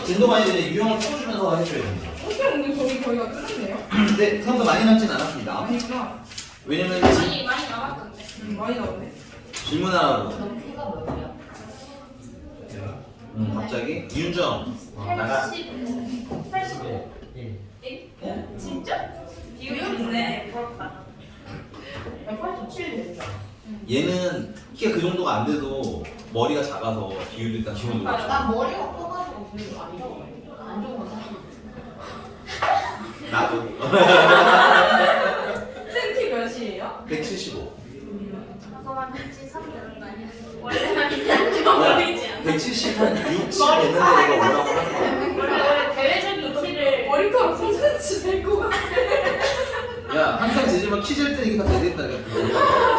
진도 많이 되네. 유형을 풀어주면서 해줘야 됩니다. 선생님 근데 저희가 끝났네요? 근데 생각보다 많이 남진 않았습니다. 아니구나. 왜냐면 많이 남았던데. 많이 나오네. 질문하라고. 너 키가 몇이야? 갑자기 이윤정 나가. 85. 진짜? 비율인데 부럽다. 187 됐죠? 얘는 키가 그 정도가 안 돼도 머리가 작아서 비율이 일단 기본으로. 나 머리가 커가지고 별로 안 좋아. 안 좋은 건 사실. 나도. 쌤키 몇이에요? 175. 잠깐만 173 되는 거 아니야? 원래는 머리지 않아. 170 한 6, 7 됐는데 내가 올라가고 하는 원래 대외적인 키를 머리카락 3cm 될것 같아. 거야. 야, 항상 재지만 키 잴 때 이게 다 되겠다.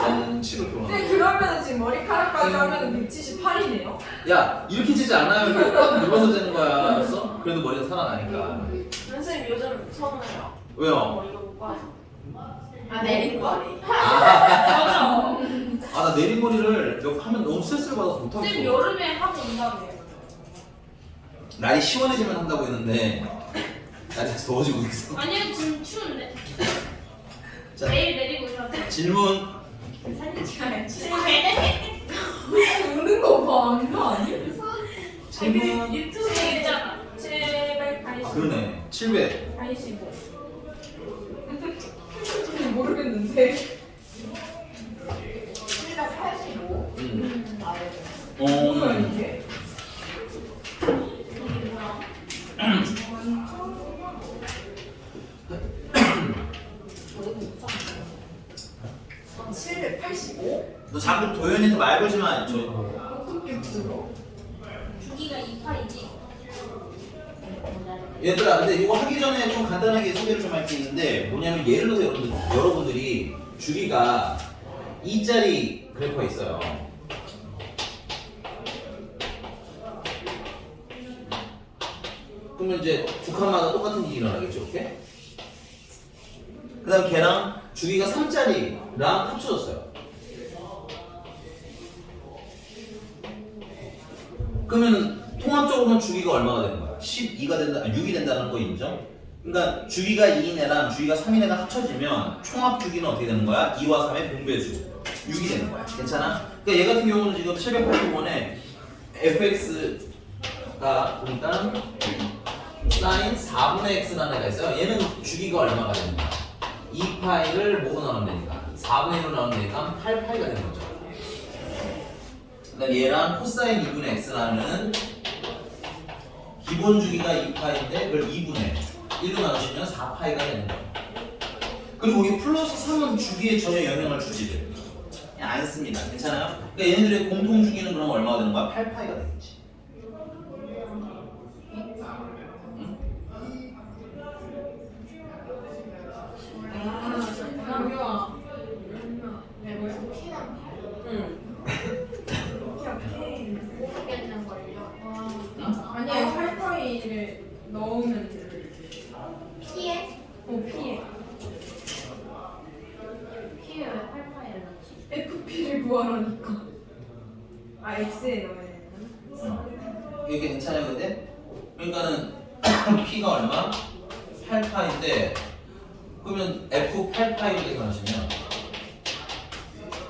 정치로 쌤 교환. 그러면은 지금 머리카락까지 하면은 178이네요? 야, 이렇게 재지 않아요. 이렇게 꽉 눌러서 재는 거야. 알았어? 그래도 머리가 살아나니까. 선생님 요즘 서운해요. 왜요? 머리가 못 빠져. 아 내린 머리. 아, 나 내린 머리를 몇 하면 너무 스트레스를 받아서 못하고 쌤 있어. 여름에 하고 온다며요. 날이 시원해지면 한다고 했는데 날이 다시 더워지고 있어. 아니요 지금 추운데. 자, 내일 내리고 있어서 질문. 사진 찍어야지. 웃는 거 봐. 안거 아니야? 질문. 유튜브에 있잖아. 785. 아, 그러네. 700. 85. 모르겠는데. 785. 뭐야 어. 이게? 아, 785? 너 자꾸 도현이한테 말 걸지 마. 저. 어떻게 들어? 주기가 2파이지. 얘들아, 근데 이거 하기 전에 좀 간단하게 소개를 좀 할 게 있는데 뭐냐면 예를 들어서 여러분들이 주기가 2짜리 그래프가 있어요. 그러면 이제 두 칸마다 똑같은 일이 일어나겠죠, 오케이? 그 다음 걔랑 주기가 3짜리랑 합쳐졌어요. 그러면 통합적으로는 주기가 얼마가 되는 거야? 12가 된다, 6이 된다는 거 인정? 그러니까 주기가 2인 애랑 주기가 3인 애가 합쳐지면 총합 주기는 어떻게 되는 거야? 2와 3의 분배수 6이 되는 거야. 괜찮아? 그러니까 얘 같은 경우는 지금 785번에 fx가 보니까 sin 4분의 x라는 애가 있어요. 얘는 주기가 얼마가 되는 거야? 2파이를 뭐로 나누면 되니까 4분의 1로 나누면 되니까 8파이가 되는 거죠. 그다음 얘랑 코사인 2분의 x라는 기본 주기가 2파인데 그걸 2분의 1로 나누시면 4파이가 되는 거예요. 그리고 이 플러스 3은 주기에 전혀 영향을 주지 그냥 안 씁니다. 괜찮아요? 그러니까 얘네들의 공통 주기는 그럼 얼마가 되는 거야? 8파이가 되겠지. 강유아. 응. 오케이. 모르겠는 걸요. 아니야, 팔파이를 넣으면 돼. 피해? 피해. 피해 왜 8파이를 넣지? FP를 구하라니까. X에 넣어야 되나? 이게 괜찮아요, 근데? 그러니까는 P가 얼마? 8파인데 그러면 F 8파이로 계산하시면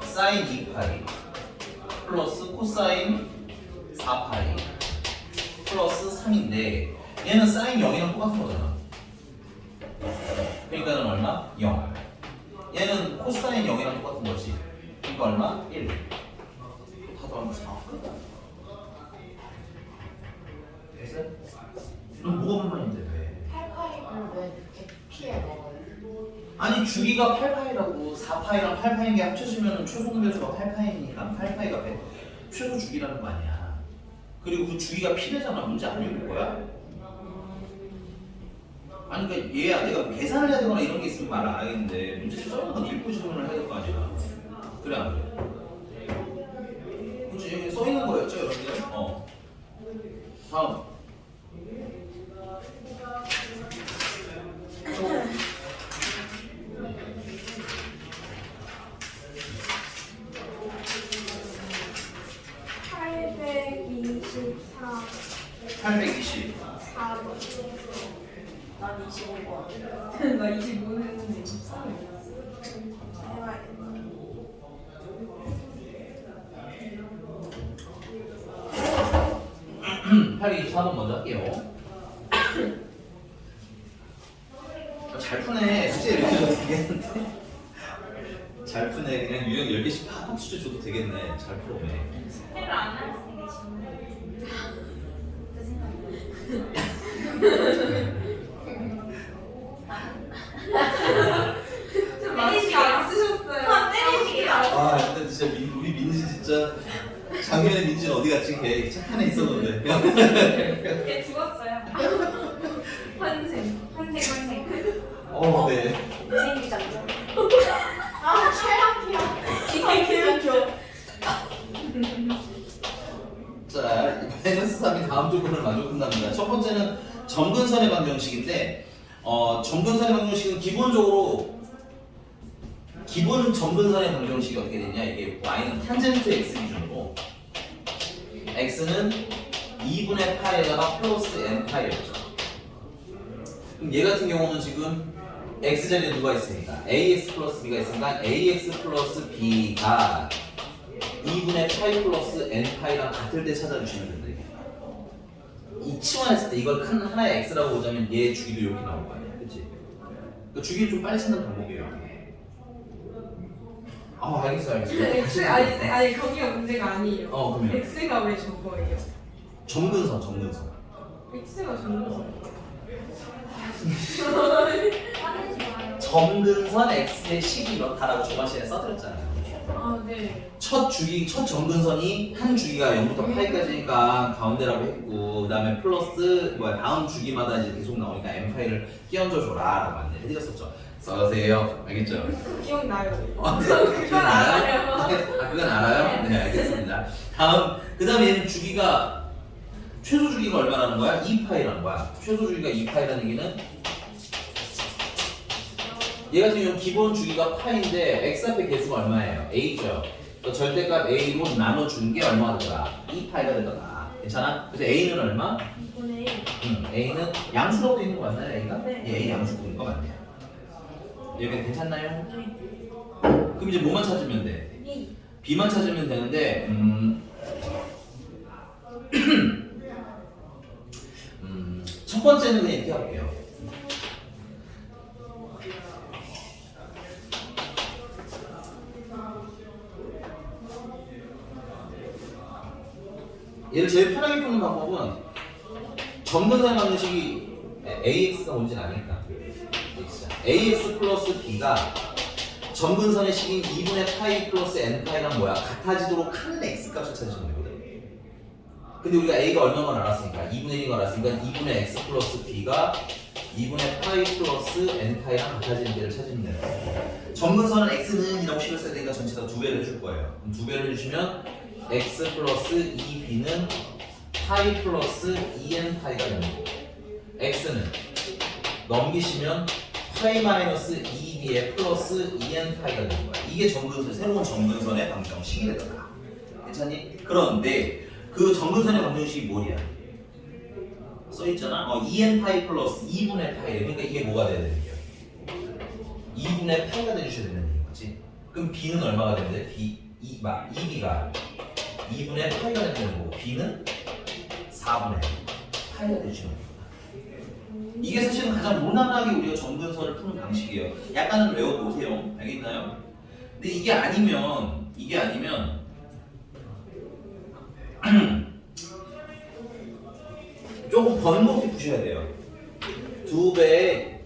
사인 2파이 플러스 코사인 4파이 플러스 3인데 얘는 사인 0이랑 똑같은 거잖아. 그러니까는 얼마? 0. 얘는 코사인 0이랑 똑같은 거지. 그러니까 얼마? 1. 다 더하면 4. 됐어? 너 뭐가 불만인데 왜? 8파이를 왜 이렇게 피해 먹어요? 아니 주기가 8파이라고 4파이랑 8파인 게 합쳐지면 최소 분배수가 8파이니까 8파이가 최소 주기라는 거 아니야. 그리고 그 주기가 필요잖아. 문제 안 읽을 거야? 아니 그러니까 얘야 내가 계산을 해야 되거나 이런 게 있으면 말 안 하겠는데 문제집 써있는 건 읽고 질문을 해야 될 거 아니야. 그래 안 그래? 그치 여기 써있는 거였죠 여러분들? 다음 820. 4번. 난 25번. 나 25는 했는데 23을 해봐야겠다. 824번 먼저 할게요. 잘 푸네. 숙제 이렇게 줘도 되겠는데? 잘 푸네. 그냥 유형 10개씩 팍 숙제 줘도 되겠네. 잘 풀어오네. 숙제를 안 했으니까 지금. 내 좀 맛있게 안 쓰셨어요. 때리시게요. 아, 근데 진짜 우리 민지 진짜 작년에 민지는 어디 갔지? 걔 착한 애 있었는데. 걔 죽었어요. 환생. 환생. 네. 미생이잖아. 아, 최악이야. 기생겨. 자, 마이너스 3이 다음 조건을 만족 끝납니다. 첫 번째는 점근선의 방정식인데, 점근선의 방정식은 기본적으로 기본 점근선의 방정식이 어떻게 되냐? 이게 y는 탄젠트 x 기준으로 x는 2분의 파에다가 플러스 n 파이였죠. 그럼 얘 같은 경우는 지금 x 자리에 누가 있으니까 ax 플러스 b가 있으니까 ax 플러스 b가 2분의 파이 플러스 n 파이랑 같을 때 찾아주시면 됩니다. 이 치환했을 때 이걸 큰 하나의 x라고 보자면 얘 주기도 이렇게 나올 거 아니야, 그렇지? 그 주기를 좀 빨리 찾는 방법이에요. 알겠어. X 아니 거기가 문제가 아니에요. 그러면 X가 왜 저거예요? 점근선. X가 저거. 화내지 마요. 점근선 x의 식이 이렇다라고 저번 시간에 써드렸잖아요. 아 네. 첫 점근선이 한 주기가 0부터 파이까지니까 가운데라고 했고, 그다음에 플러스 다음 주기마다 이제 계속 나오니까 n 파이를 끼얹어 줘라라고 안내를 해드렸었죠. 써세요. 알겠죠? 기억나요. 그건 알아요? 그건 알아요? 네, 알겠습니다. 그다음에 얘는 주기가 최소 주기가 얼마라는 거야? 2파이라는 거야. 최소 주기가 2파이라는 얘기는 얘 같은 경우 기본 주기가 파인데 x 앞에 개수가 얼마예요? a죠. 또 절대값 a로 나눠준 게 얼마가 되더라? 2파이가 되더라. 괜찮아? 그래서 a는 얼마? 2분의 1. a는 양수로 되어 있는 거 맞나요? a가? 네. A 양수로 되는 거 맞네요. 여기 괜찮나요? 네. 그럼 이제 뭐만 찾으면 돼? B. b만 찾으면 되는데 첫 번째는 그냥 이렇게 할게요. 얘를 제일 편하게 푸는 방법은 점근선의 방정식이 AX가 뭔지 아니까 AX 플러스 B가 점근선의 식인 2분의 파이 플러스 N 파이랑 뭐야? 같아지도록 큰 X 값을 찾으시면 되거든. 근데 우리가 A가 얼마인 걸 알았으니까 2분의 1인 걸 알았으니까 2분의 X 플러스 B가 2분의 파이 플러스 N 파이랑 같아지는 데를 찾으면 돼요. 점근선은 X는 이라고 식을 써야 되니까 전체 다 2배를 해줄 거예요. 그럼 2배를 해주시면 x 플러스 2b는 파이 플러스 2n 파이가 되는 거고, x는 넘기시면 파이 마이너스 2b의 플러스 2n 파이가 되는 거야. 이게 새로운 점근선의 방정식이 되더라. 괜찮니? 그런데 그 점근선의 방정식이 뭐냐? 써있잖아. 2n 파이 플러스 2분의 파이. 그러니까 이게 뭐가 돼야 되는 거야? 2분의 파이가 돼주셔야 되는 얘기인 거지. 그럼 b는 얼마가 되는데? 2b가 2분의 파이가 되는 거고 b는 4분의 파이가 되시는 겁니다. 이게 사실은 가장 무난하게 우리가 점근선을 푸는 방식이에요. 약간은 외워보세요. 알겠나요? 근데 이게 아니면 조금 번거롭게 푸셔야 돼요. 2배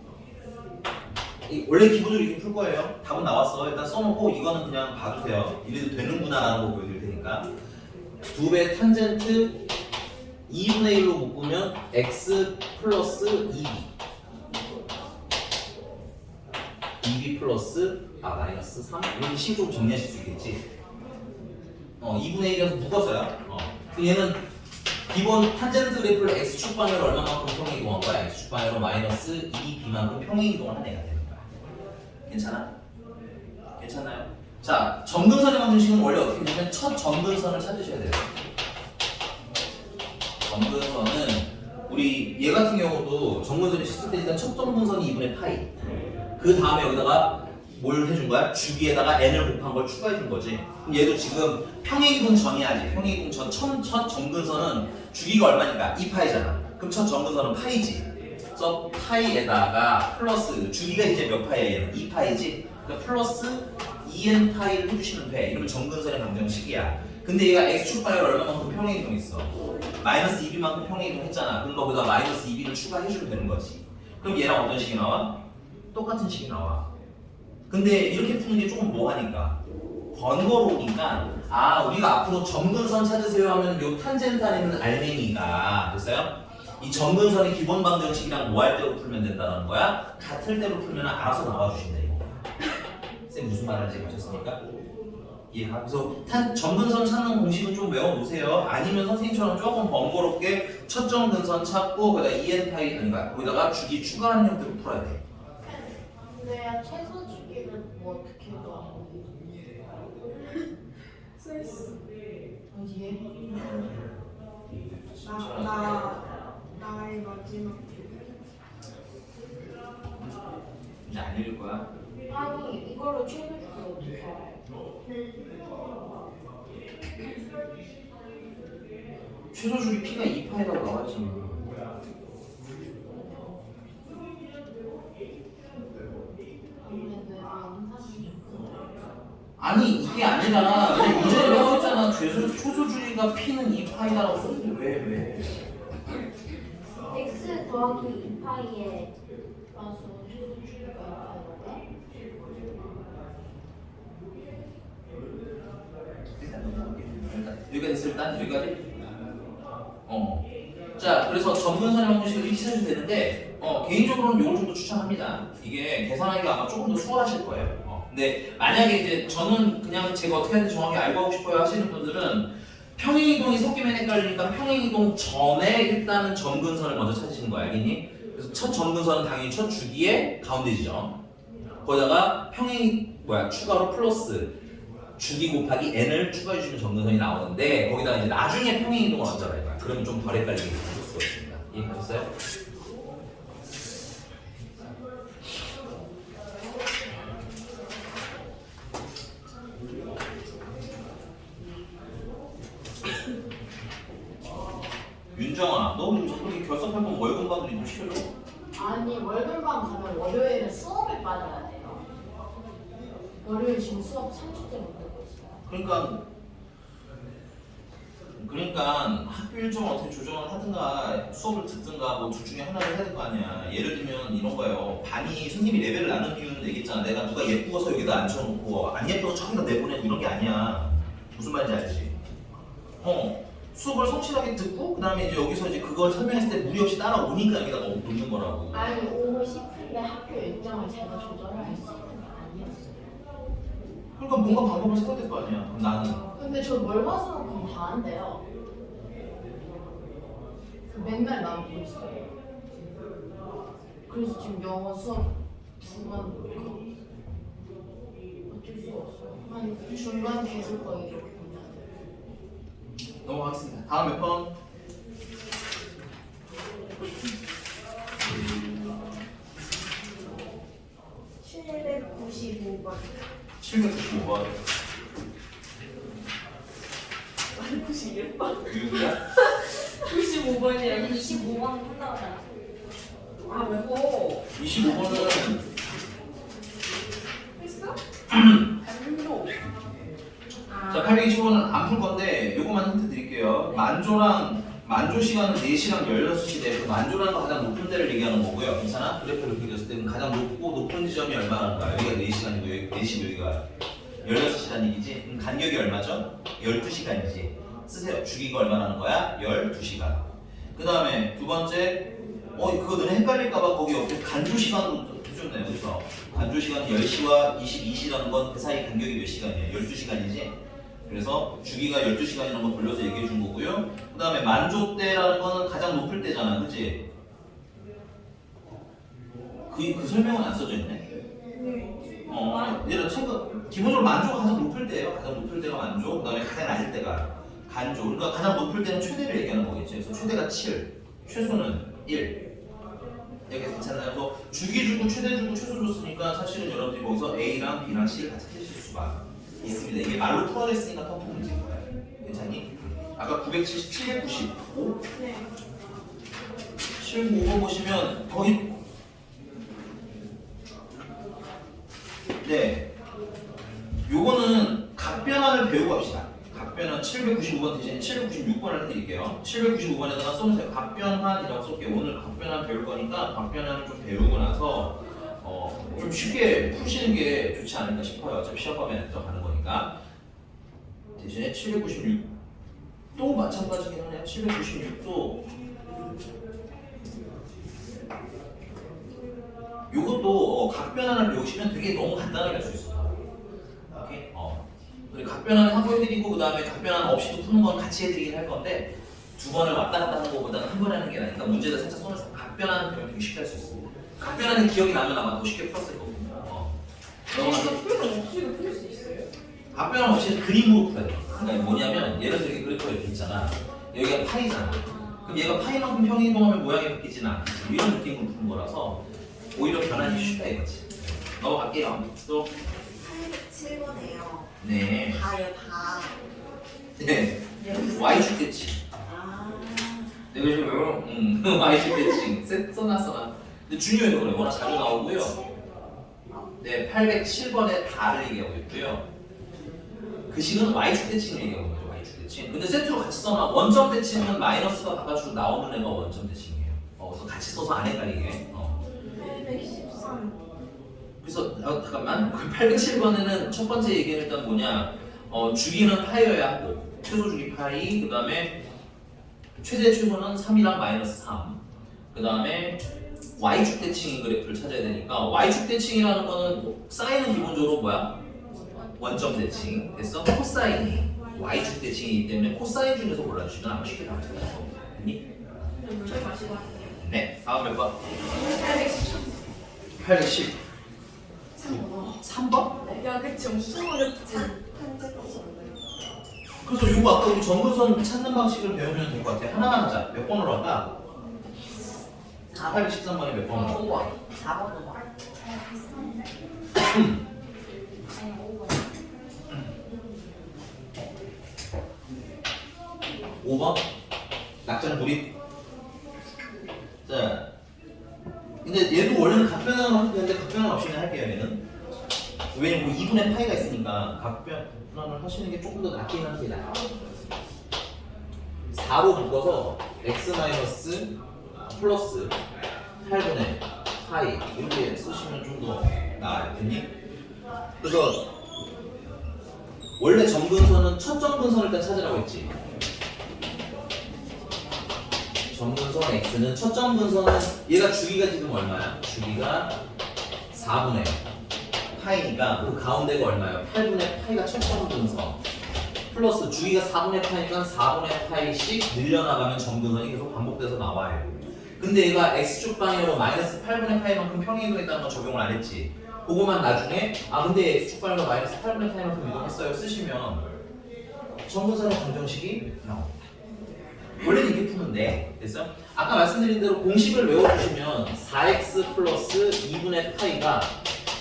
원래 기본적으로 이렇게 풀 거예요. 답은 나왔어. 일단 써놓고 이거는 그냥 봐주세요. 이래도 되는구나 라는 거 보여드릴 테니까. 2배 탄젠트 2분의 1로 묶으면 x 플러스 2b 2b 플러스 마이너스 3 이렇게 식으로 정리하실 수 있겠지. 2분의 1이라서 묶었어요. 얘는 기본 탄젠트 그래프를 x축 방향으로 얼마만큼 평행 이동한 거야? x축 방향으로 마이너스 2b만큼 평행 이동을 한 애가 되는 거야. 괜찮아? 괜찮아요? 자, 점근선의 방정식은 원래 어떻게 되냐면 첫 점근선을 찾으셔야 돼요. 점근선은 우리 얘 같은 경우도 점근선이 씻을 때 일단 첫 점근선이 2분의 파이. 그 다음에 여기다가 뭘 해준 거야? 주기에다가 n을 곱한 걸 추가해 준 거지. 그럼 얘도 지금 평행이동 전이야지. 평행이동 전 첫 점근선은 주기가 얼마니까? 2파이잖아. 그럼 첫 점근선은 파이지. 그래서 파이에다가 플러스 주기가 이제 몇 파이야 얘는? 2파이지. 그러니까 플러스 2n 파이를 해주시면 돼. 이러면 점근선의 방정식이야. 근데 얘가 x축 방향을 얼마만큼 평행이동했어? 마이너스 2b만큼 평행이동했잖아. 그럼 거기다 마이너스 2b를 추가해주면 되는 거지. 그럼 얘랑 어떤 식이 나와? 똑같은 식이 나와. 근데 이렇게 푸는 게 조금 뭐하니까 번거로우니까 우리가 앞으로 점근선 찾으세요 하면 요 탄젠트 안에 있는 알맹이가 됐어요? 이 점근선의 기본 방정식이랑 뭐 할 때로 풀면 된다는 거야? 같을 때로 풀면 알아서 나와주신다 이거. 쌤 무슨 말인지 보셨습니까? 예, 그래서 점근선 찾는 공식은 좀 외워놓으세요. 아니면 선생님처럼 조금 번거롭게 첫 점근선 찾고 거기다 2n 파이 그러니까 거기다가 주기 추가하는 형태로 풀어야 돼. 근데 최소 주기를 뭐 어떻게 봐? 스위스. 어디에? 나의 마지막. 이제 안 읽을 거야. 아니 이걸로 최소 주기를 어떻게 알아요? 최소 주기 P가 2파이라고 나와있잖아. 아니 이게 아니라 문제를 외웠잖아. 최소 주기가 P는 2파이다라고 썼는데 왜? x 더하기 2파이에 와서 최소 주기가 2파이인데? 일단 넘어갈게. 여기까지 됐어 일단 여기까지. 자 그래서 점근선의 방정식을 이렇게 찾으셔도 되는데 개인적으로는 이걸 좀 더 추천합니다. 이게 계산하기가 아마 조금 더 수월하실 거예요. 근데 만약에 이제 저는 그냥 제가 어떻게 하는지 정확히 알고 하고 싶어요 하시는 분들은 평행이동이 섞이면 헷갈리니까 평행이동 전에 일단은 점근선을 먼저 찾으시는 거 알겠니? 그래서 첫 점근선은 당연히 첫 주기의 가운데 지점. 거기다가 추가로 플러스 주기 곱하기 n을 추가해 주시면 점근선이 나오는데 거기다가 이제 나중에 평행이동을 얹어라 이거야. 그러면 좀 덜 헷갈리게 될 수가 있습니다. 이해가셨어요? 윤정아, 너 저기 결석할 거면 월급 받으니 좀 시켜줘. 아니 월급만 가면 월요일은 수업에 빠져야 돼요. 월요일 지금 수업 30대 못 듣고 있어요. 그러니까 학교 일정을 어떻게 조정을 하든가 수업을 듣든가 뭐 둘 중에 하나를 해야 될 거 아니야. 예를 들면 이런 거예요. 반이 선생님이 레벨을 나눈 이유는 얘기했잖아. 내가 누가 예쁘어서 여기다 앉혀놓고 안 예뻐서 저기다 내보내고 이런 게 아니야. 무슨 말인지 알지? 수업을 성실하게 듣고 그 다음에 이제 여기서 이제 그걸 설명했을 때 무리 없이 따라오니까 여기다가 놓는 거라고. 아니 오고 싶은데 학교 일정을 제가 조절을 할 수 있는 게 아니었어요. 그러니까 뭔가 방법을 생각해야 될 거 아니야. 그럼 나는 근데 저 월화수목금 다 한대요. 맨날 나오고 있어요. 그래서 지금 영어 수업 2번 어쩔 수 없어요. 한 중간 계속 거의 이렇게 보면 넘어가겠습니다. 다음 몇 번? (795번) 795번. 91번? 누구야? 95번이야. 25번 한다고 하잖아. 왜고? 25번은 했어? 반로. 자 825번은 안 풀 건데 요거만 힌트 드릴게요. 만조 시간은 4시랑 16시대. 그 만조라는 거 가장 높은 데를 얘기하는 거고요. 괜찮아? 그래프를 그렸을 때는 가장 높은 지점이 얼마나 거야? 여기가 4시간이고 여기 4시 여기가 16시간 얘기지? 그럼 간격이 얼마죠? 12시간이지. 쓰세요. 주기가 얼마나 거야? 12시간. 그 다음에 두 번째 그거 너네 헷갈릴까봐 거기 옆에 간조 시간도 해줬네요. 그래서 간조 시간은 10시와 22시라는 건 그 사이 간격이 몇 시간이에요? 12시간이지? 그래서 주기가 12시간이라는 거 돌려서 얘기해 준 거고요. 그 다음에 만조 때라는 거는 가장 높을 때잖아. 그치? 그 설명은 안 써져 있네. 얘는 기본적으로 만조가 가장 높을 때예요. 가장 높을 때가 만조. 그 다음에 가장 낮을 때가 반조. 그러니까 가장 높을 때는 최대를 얘기하는 거겠죠. 그래서 최대가 7, 최소는 1. 여기 괜찮나요? 그래서 주기 주고 최대 주고 최소 줬으니까 사실은 여러분들이 거기서 A랑 B랑 C를 같이 해주실 수가 있습니다. 이게 말로 풀어냈으니까 터프 문제인 거예요. 괜찮니? 아까 977, 795? 네. 795 보시면 거의 네. 요거는 각변환을 배우고 갑시다. 각변환 795번 대신에 796번을 해드릴게요. 795번에다가 써보세요. 각변환이라고 쏠게요. 오늘 각변환 배울 거니까 각변환을 좀 배우고 나서 좀 쉽게 푸시는 게 좋지 않을까 싶어요. 어차피 시험 범위에 들어가는 거니까. 대신에 796도 마찬가지긴 하네요. 796도 요것도 각변환을 배우시면 되게 너무 간단하게 할 수 있어요. 오케이? 그리고 각변환 한 번 해드리고 그 다음에 각변환 없이도 푸는 건 같이 해드리긴 할 건데 두 번을 왔다 갔다 하는 것보다는 한 번 하는 게 나으니까 문제를 살짝 손을 각변환 배우면 되게 쉽게 할 수 있어요. 각변환은 기억이 나면 아마 더 쉽게 풀었을 거거든요. 이거 표현 없이도 풀 수 있어요? 각변환 없이 그림으로 풀어야 돼요. 그러니까 뭐냐면 예를 들어 그래프가 이렇게 있잖아. 여기가 파이잖아. 그럼 얘가 파이만큼 평이 이동하면 모양이 바뀌지는 않겠지. 이런 느낌으로 푸는 거라서 오히려 변환이 쉽다 이거지. 넘어갈게요. 또 807번에요. 네. 다요, 다. 네. Y축 대칭. 아, 네, 그래서 Y축 대칭. 써놨어. 근데 중요해서 그래. 워낙 자주 나오고요. 네, 807번에 다를 얘기하고 있고요. 그 식은 Y축 대칭을 얘기하고 있죠. Y축 대칭. 근데 세트로 같이 써놔. 원점 대칭은 마이너스가 가가지고 나오는 애가 원점 대칭이에요. 그래서 같이 써서 안 헷갈리게. 813. 그래서 잠깐만. 그 807번에는 첫 번째 얘기는 일단 뭐냐? 주기는 파이여야 하고 최소 주기 파이. 그 다음에 최대 최소는 3이랑 마이너스 3. 그 다음에 Y축 대칭인 그래프를 찾아야 되니까 Y축 대칭이라는 거는 사인은 기본적으로 뭐야? 원점 대칭. 됐어? 코사인이 Y축 대칭이기 때문에 코사인 중에서 골라주시면 아마 쉽게 나올 거예요. 됐니? 문제 다시 봐. 네. 다음 몇 번? 813. 810. 3번? 야, 그치. 엄청 어렵지. 그래서 이거 아까 우리 정근선 찾는 방식을 배우면 될 것 같아. 하나만 하자. 몇 번으로 할까? 813번에 몇 번으로 할까? 5번. 4번 5번. 5번? 낙장 돌입. 자, 근데 얘도 원래는 각변환으로 하면 되는데 각변환 없이 그냥 할게요. 얘는 왜냐면 뭐 2분의 파이가 있으니까 각변환을 하시는 게 조금 더 낫긴 합니다. 4로 묶어서 x 마이너스 플러스 8분의 파이 이렇게 쓰시면 좀 더 나아요. 됐니? 그래서 원래 점근선은 첫 점근선을 일단 찾으라고 했지. 점근선 x는 첫 점근선은 얘가 주기가 지금 얼마야? 주기가 4분의 파이니까 그 가운데가 얼마예요? 8분의 파이가 첫 점근선 플러스 주기가 4분의 파이니까 4분의 파이씩 늘려나가면 점근선이 계속 반복돼서 나와요. 근데 얘가 x축 방향으로 마이너스 8분의 파이만큼 평행이동했다는 건 적용을 안 했지. 그거만 나중에 근데 x축 방향으로 마이너스 8분의 파이만큼 이동했어요 쓰시면 점근선의 방정식이 나옵니다. 원래는 이렇게 푸는데 됐어요? 아까 말씀드린 대로 공식을 외워주시면 4x 플러스 2분의 파이가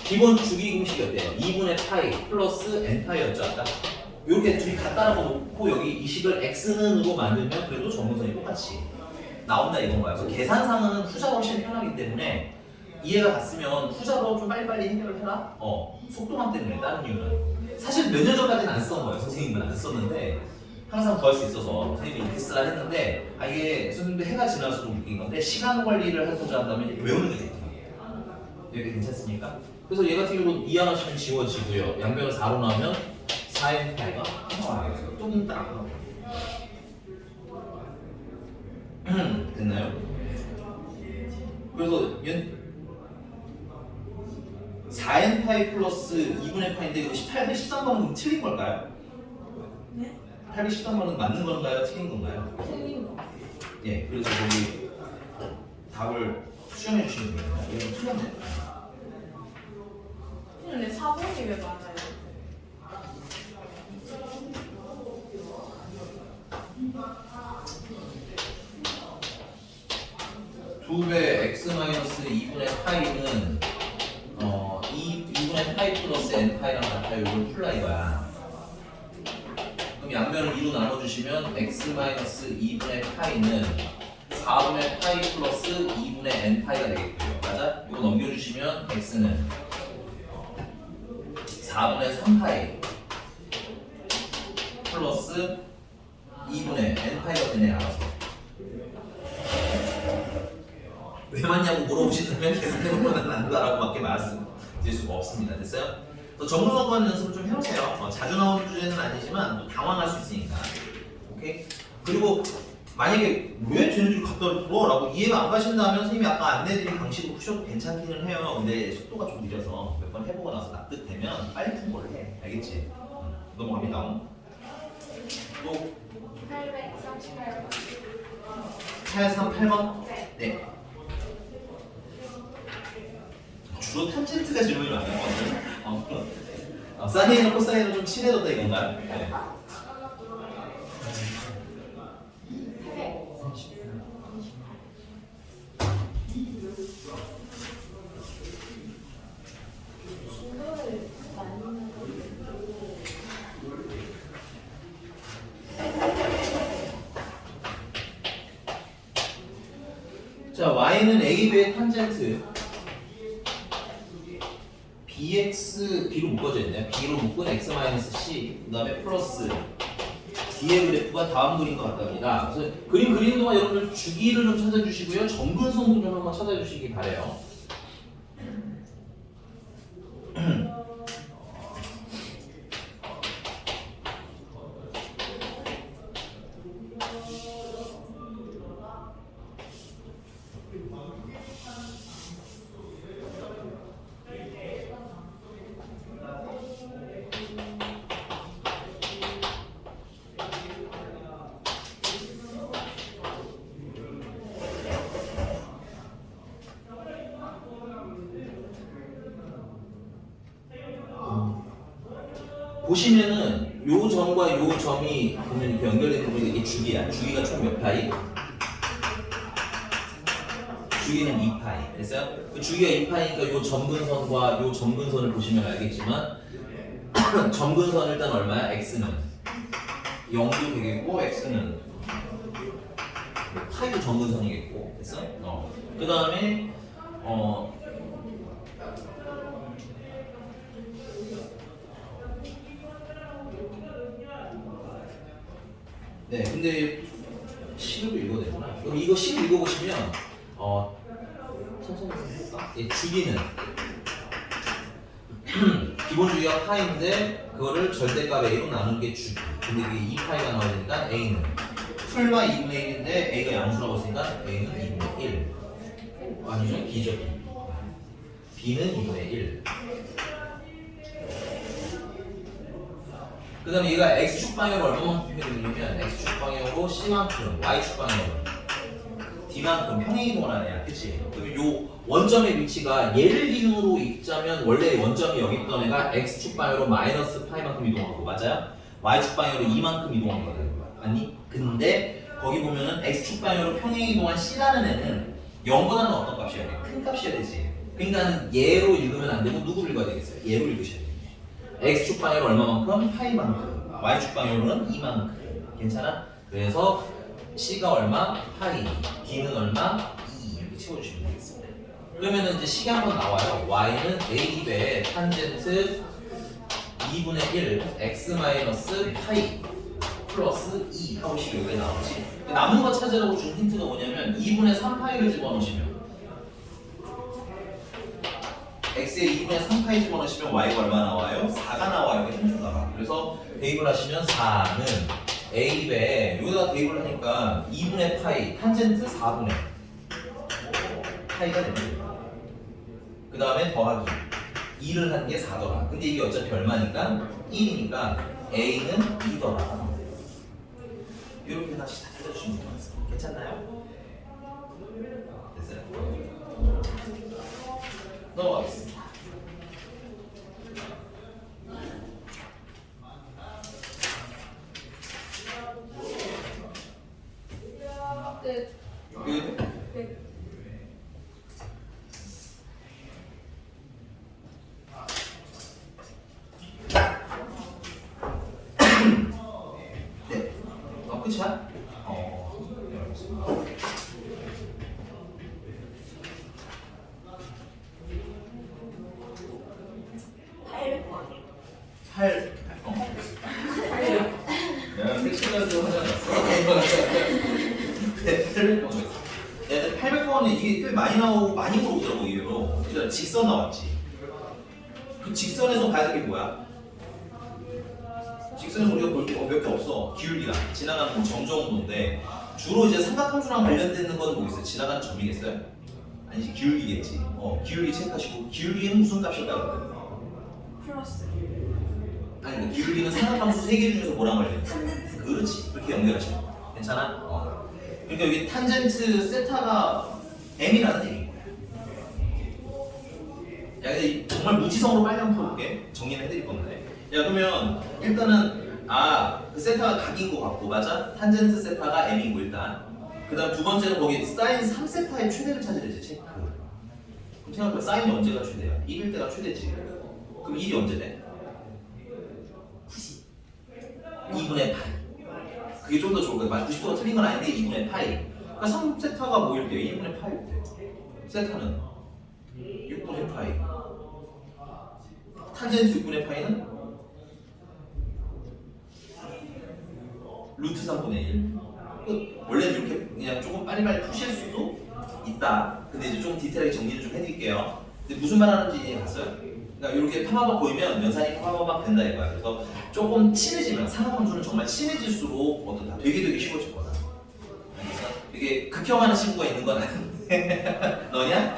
기본 주기 공식이었대요. 2분의 파이 플러스 n파이였죠 아까? 이렇게 둘이 갖다 놓고 여기 이 식을 x는으로 만들면 그래도 점근선이 똑같이 나온다 이건 거야. 그래서 계산상은 후자가 훨씬 편하기 때문에 이해가 갔으면 후자로 좀 빨리빨리 해결을 해라? 속도감 때문에 다른 이유는 사실 몇 년 전까지는 안 썼던 거예요. 선생님은 안 썼는데 항상 더 할 수 있어서 선생님이 이렇게 쓰라 했는데 이게 선생님도 해가 지날수록 느낀 건데 시간 관리를 하고자 한다면 이렇게 외우는 게 좋거든요. 이렇게 괜찮습니까? 그래서 얘 같은 경우도 이항하시면 지워지고요. 양변을 4로 나오면 4의 파이가 나와요. 조금 딱 됐나요? 그래서 4n 파이 플러스 2분의 파인데 이거 8의 13번은 틀린 걸까요? 네? 8의 13번은 맞는 건가요? 틀린 건가요? 틀린 거. 예, 그래서 거기 답을 수정해 주시면 됩니다. 이거 틀렸네. 근데 4번이 왜 맞아요? 2배 x-2분의 파이는 2분의 파이 플러스 n 파이랑 같아요. 이걸 풀라 이거야. 그럼 양면을 2로 나눠주시면 x-2분의 파이는 4분의 파이 플러스 2분의 n 파이가 되겠고요. 맞아? 이거 넘겨주시면 x는 4분의 3파이 플러스 2분의 n 파이가 되네. 알아서. 왜 맞냐고 물어보시면 계속해보면 안다라고 밖에 말씀드릴 수가 없습니다. 됐어요? 정문어권 연습 좀 해보세요. 자주 나오는 주제는 아니지만 또 당황할 수 있으니까. 오케이? 그리고 만약에 왜 쟤네들이 갖다 둬? 라고 이해가 안 가신다면 선생님이 아까 안내드린 방식으로 푸셔도 괜찮기는 해요. 근데 속도가 좀 느려서 몇 번 해보고 나서 납득되면 빨리 푼 걸로 해. 알겠지? 넘어갑니다. 또 838번. 838번? 네. 주로 탄젠트가 질문이 많았거든요. 사인이나 코사인은 좀 친해졌다 이건가요? 네. 838. 자, y는 AB의 탄젠트 b로 묶어져 있네요. b로 묶은 x-c 그 다음에 플러스 D의 그래프가 다음 그림과 같답니다. 그래서 그림 그리는 동안 여러분들 주기를 좀 찾아주시고요. 정근선도 좀 한번 찾아주시기 바래요. 보시면은 요 점과 요 점이 보면 이렇게 연결되는 거 이게 주기야. 주기가 총 몇 파이? 주기는 2파이. 됐어요? 그 주기가 2파이니까 요 점근선과 요 점근선을 보시면 알겠지만 점근선 일단 얼마야? x는 0도 되겠고 x는 파이도 점근선이겠고. 됐어? 그 다음에 네, 근데 식으로 읽어야 되구나. 그럼 이거 식 읽어보시면 천천히 해볼까? 주기는 기본 주기가 파인데 그거를 절대값 a로 나눈 게 주기. 근데 이게 2파이가 나와야 되니까 a는 풀마 2분의 1인데 a가 양수라고 했으니까 a는 2분의 1. 아니죠? b죠. b는 2분의 1. 그 다음에 얘가 x축 방향으로 얼마만큼 표현되냐면 x축 방향으로 c만큼, y축 방향으로 d만큼 평행이동을 하네요. 그치? 그러면 요 원점의 위치가 얘를 기준으로 읽자면 원래 원점이 여기 있던 애가 x축 방향으로 마이너스 파이만큼 이동한 거 맞아요? y축 방향으로 2만큼 이동한 거다. 아니? 근데 거기 보면은 x축 방향으로 평행이동한 c라는 애는 0보다는 어떤 값이어야 돼? 큰 값이어야 되지. 그러니까 얘로 읽으면 안 되고 누구를 읽어야 되겠어요? 얘로 읽으셔야 돼요. x축 방향으로 얼마만큼? 파이만큼. y축 방향으로는 2만큼. 괜찮아? 그래서 c가 얼마? 파이. d는 얼마? 2. 이렇게 채워주시면 되겠습니다. 그러면 이제 식이 한번 나와요. y는 a배 탄젠트 2분의 1 x 마이너스 파이 플러스 2 하고 식이 여기에 나오지. 남은 거 찾으라고 준 힌트가 뭐냐면 2분의 3파이를 집어넣으시면 x에 2분의 3파이 집어넣으시면 y가 얼마 나와요? 4가 나와요. 힌트가. 그래서 대입을 하시면 4는 a배 여기다가 대입을 하니까 2분의 파이 탄젠트 4분의 파이가 됩니다. 그 다음에 더하기 2를 한 게 4더라. 근데 이게 어차피 얼마니까? 1이니까 a는 2더라. 이렇게 다시 다 찾아주시면 되겠습니다. 괜찮나요? 됐어요? 넘어가겠습니다. 끝. 끝. 끝. 800번에 이게 꽤 많이 나오고 많이 물어보더라고 의외로. 일단 직선 나왔지. 그 직선에서 봐야 될 게 뭐야? 직선에서 우리가 볼 게 몇 개 없어. 기울기랑 지나가는 정정도인데 주로 이제 삼각함수랑 관련되는 건 뭐 있어요? 지나가는 점이겠어요? 아니지 기울기겠지. 기울기 체크하시고 기울기는 무슨 값일까요? 플러스. 아니 그러니까 기울기는 삼각함수 3개 중에서 뭐랑 관련돼? 탄젠트. 그렇지. 그렇게 연결하시면 돼. 괜찮아? 그러니까 여기 탄젠트 세타가 m이라는 얘기인 거야. 야 근데 정말 무지성으로 빨리 한번 풀어볼게. 정리는 해드릴 건데. 야 그러면 일단은 그 세타가 각인 거 같고 맞아? 탄젠트 세타가 m이고 일단 그 다음 두 번째는 거기 사인 3세타의 최대를 찾으래지 체크. 그럼 생각해봐 사인이 언제가 최대야? 1일 때가 최대지. 그럼 1이 언제 돼? 90 2분의 파이. 그게 좀 더 좋을 거야. 90도가 틀린 건 아닌데 2분의 파이. 그러니까 3세타가 뭐일 때? 2분의 파이일 때. 세타는 6분의 파이. 탄젠트 6분의 파이는 루트 3분의 1. 원래는 이렇게 그냥 조금 빨리빨리 푸실 수도 있다. 근데 이제 좀 디테일하게 정리를 좀 해드릴게요. 근데 무슨 말 하는지 봤어요? 그러니까 이렇게 파마박 보이면 연산이 파마박 된다 이거야. 그래서 조금 친해지면 삼각함수는 정말 친해질수록 어떤 되게 쉬워질 거다. 그래서 이게 극혐하는 친구가 있는 건 아닌데 너냐?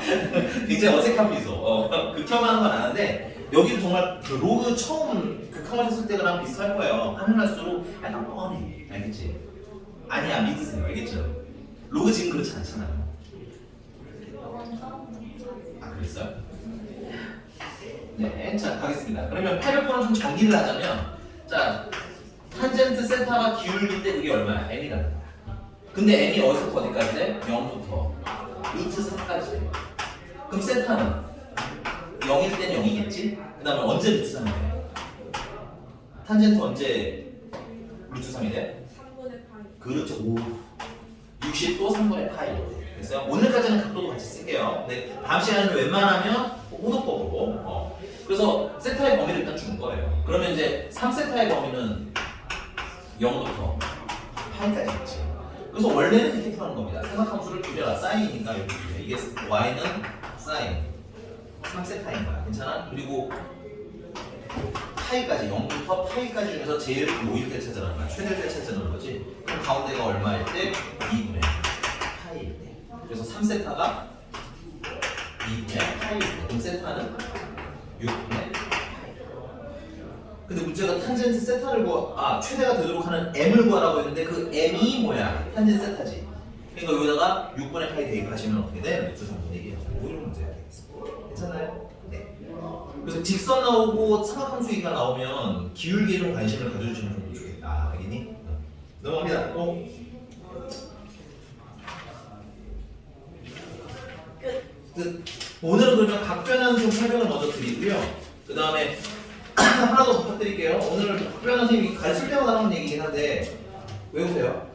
굉장히 어색한 미소. 극혐하는 건 아는데 여기도 정말 그 로그 처음 극혐하셨을 때랑 비슷할 거예요. 하면 할수록 약간 뻔해. 알겠지? 아니야 믿으세요. 알겠죠? 로그 지금 그렇지 않잖아요. 아 그랬어요? 네, 자 가겠습니다. 그러면 800번을 좀 정리를 하자면 자 탄젠트 세타가 기울기인데 그게 얼마야? m이라는 거야. 근데 m이 어디서부터 어디까지 돼? 0부터 루트 4까지 돼. 그럼 세타는 0일 땐 0이겠지? 그 다음에 언제 루트 3이 돼? 탄젠트 언제 루트 3이 돼? 3분의 파이. 그렇죠. 60도 3분의 파이. 그래서 오늘까지는 각도도 같이 쓸게요. 근데 다음 시간에는 웬만하면 호도법으로. 그래서 세타의 범위를 일단 준 거예요. 그러면 이제 3세타의 범위는 0부터 파이까지 있지. 그래서 원래는 이렇게 풀어하는 겁니다. 삼각함수를 줄여라. 사인이니까 이렇게 이게 y는 사인 3세타인 거야. 괜찮아? 그리고 파이까지 0부터 파이까지 중에서 제일 모일 때 찾으라는 거야. 최대일 때 찾으라는 거지. 그럼 가운데가 얼마일 때? 2분의 파이일 때. 그래서 3세타가 2분의 파이일 때. 그럼 세타는 6분의 파이. 근데 문제가 탄젠트 세타를 최대가 되도록 하는 m을 구하라고 했는데 그 m이 뭐야? 탄젠트 세타지. 그러니까 여기다가 6분의 파이 대입하시면 어떻게 돼? 루트 3분의 1이에요. 뭐 이런 문제가 되겠습니다. 괜찮아요? 네. 그래서 직선 나오고 삼각함수기가 나오면 기울기에 좀 관심을 가져주시면 좀 좋겠다. 알겠니? 넘어갑니다. 끝. 오늘은 그러면 각변환 좀 설명을 먼저 드리고요. 그 다음에 하나 더 부탁드릴게요. 오늘 각변환 선생님이 가르칠 때마다 하는 얘기긴 한데 외우세요.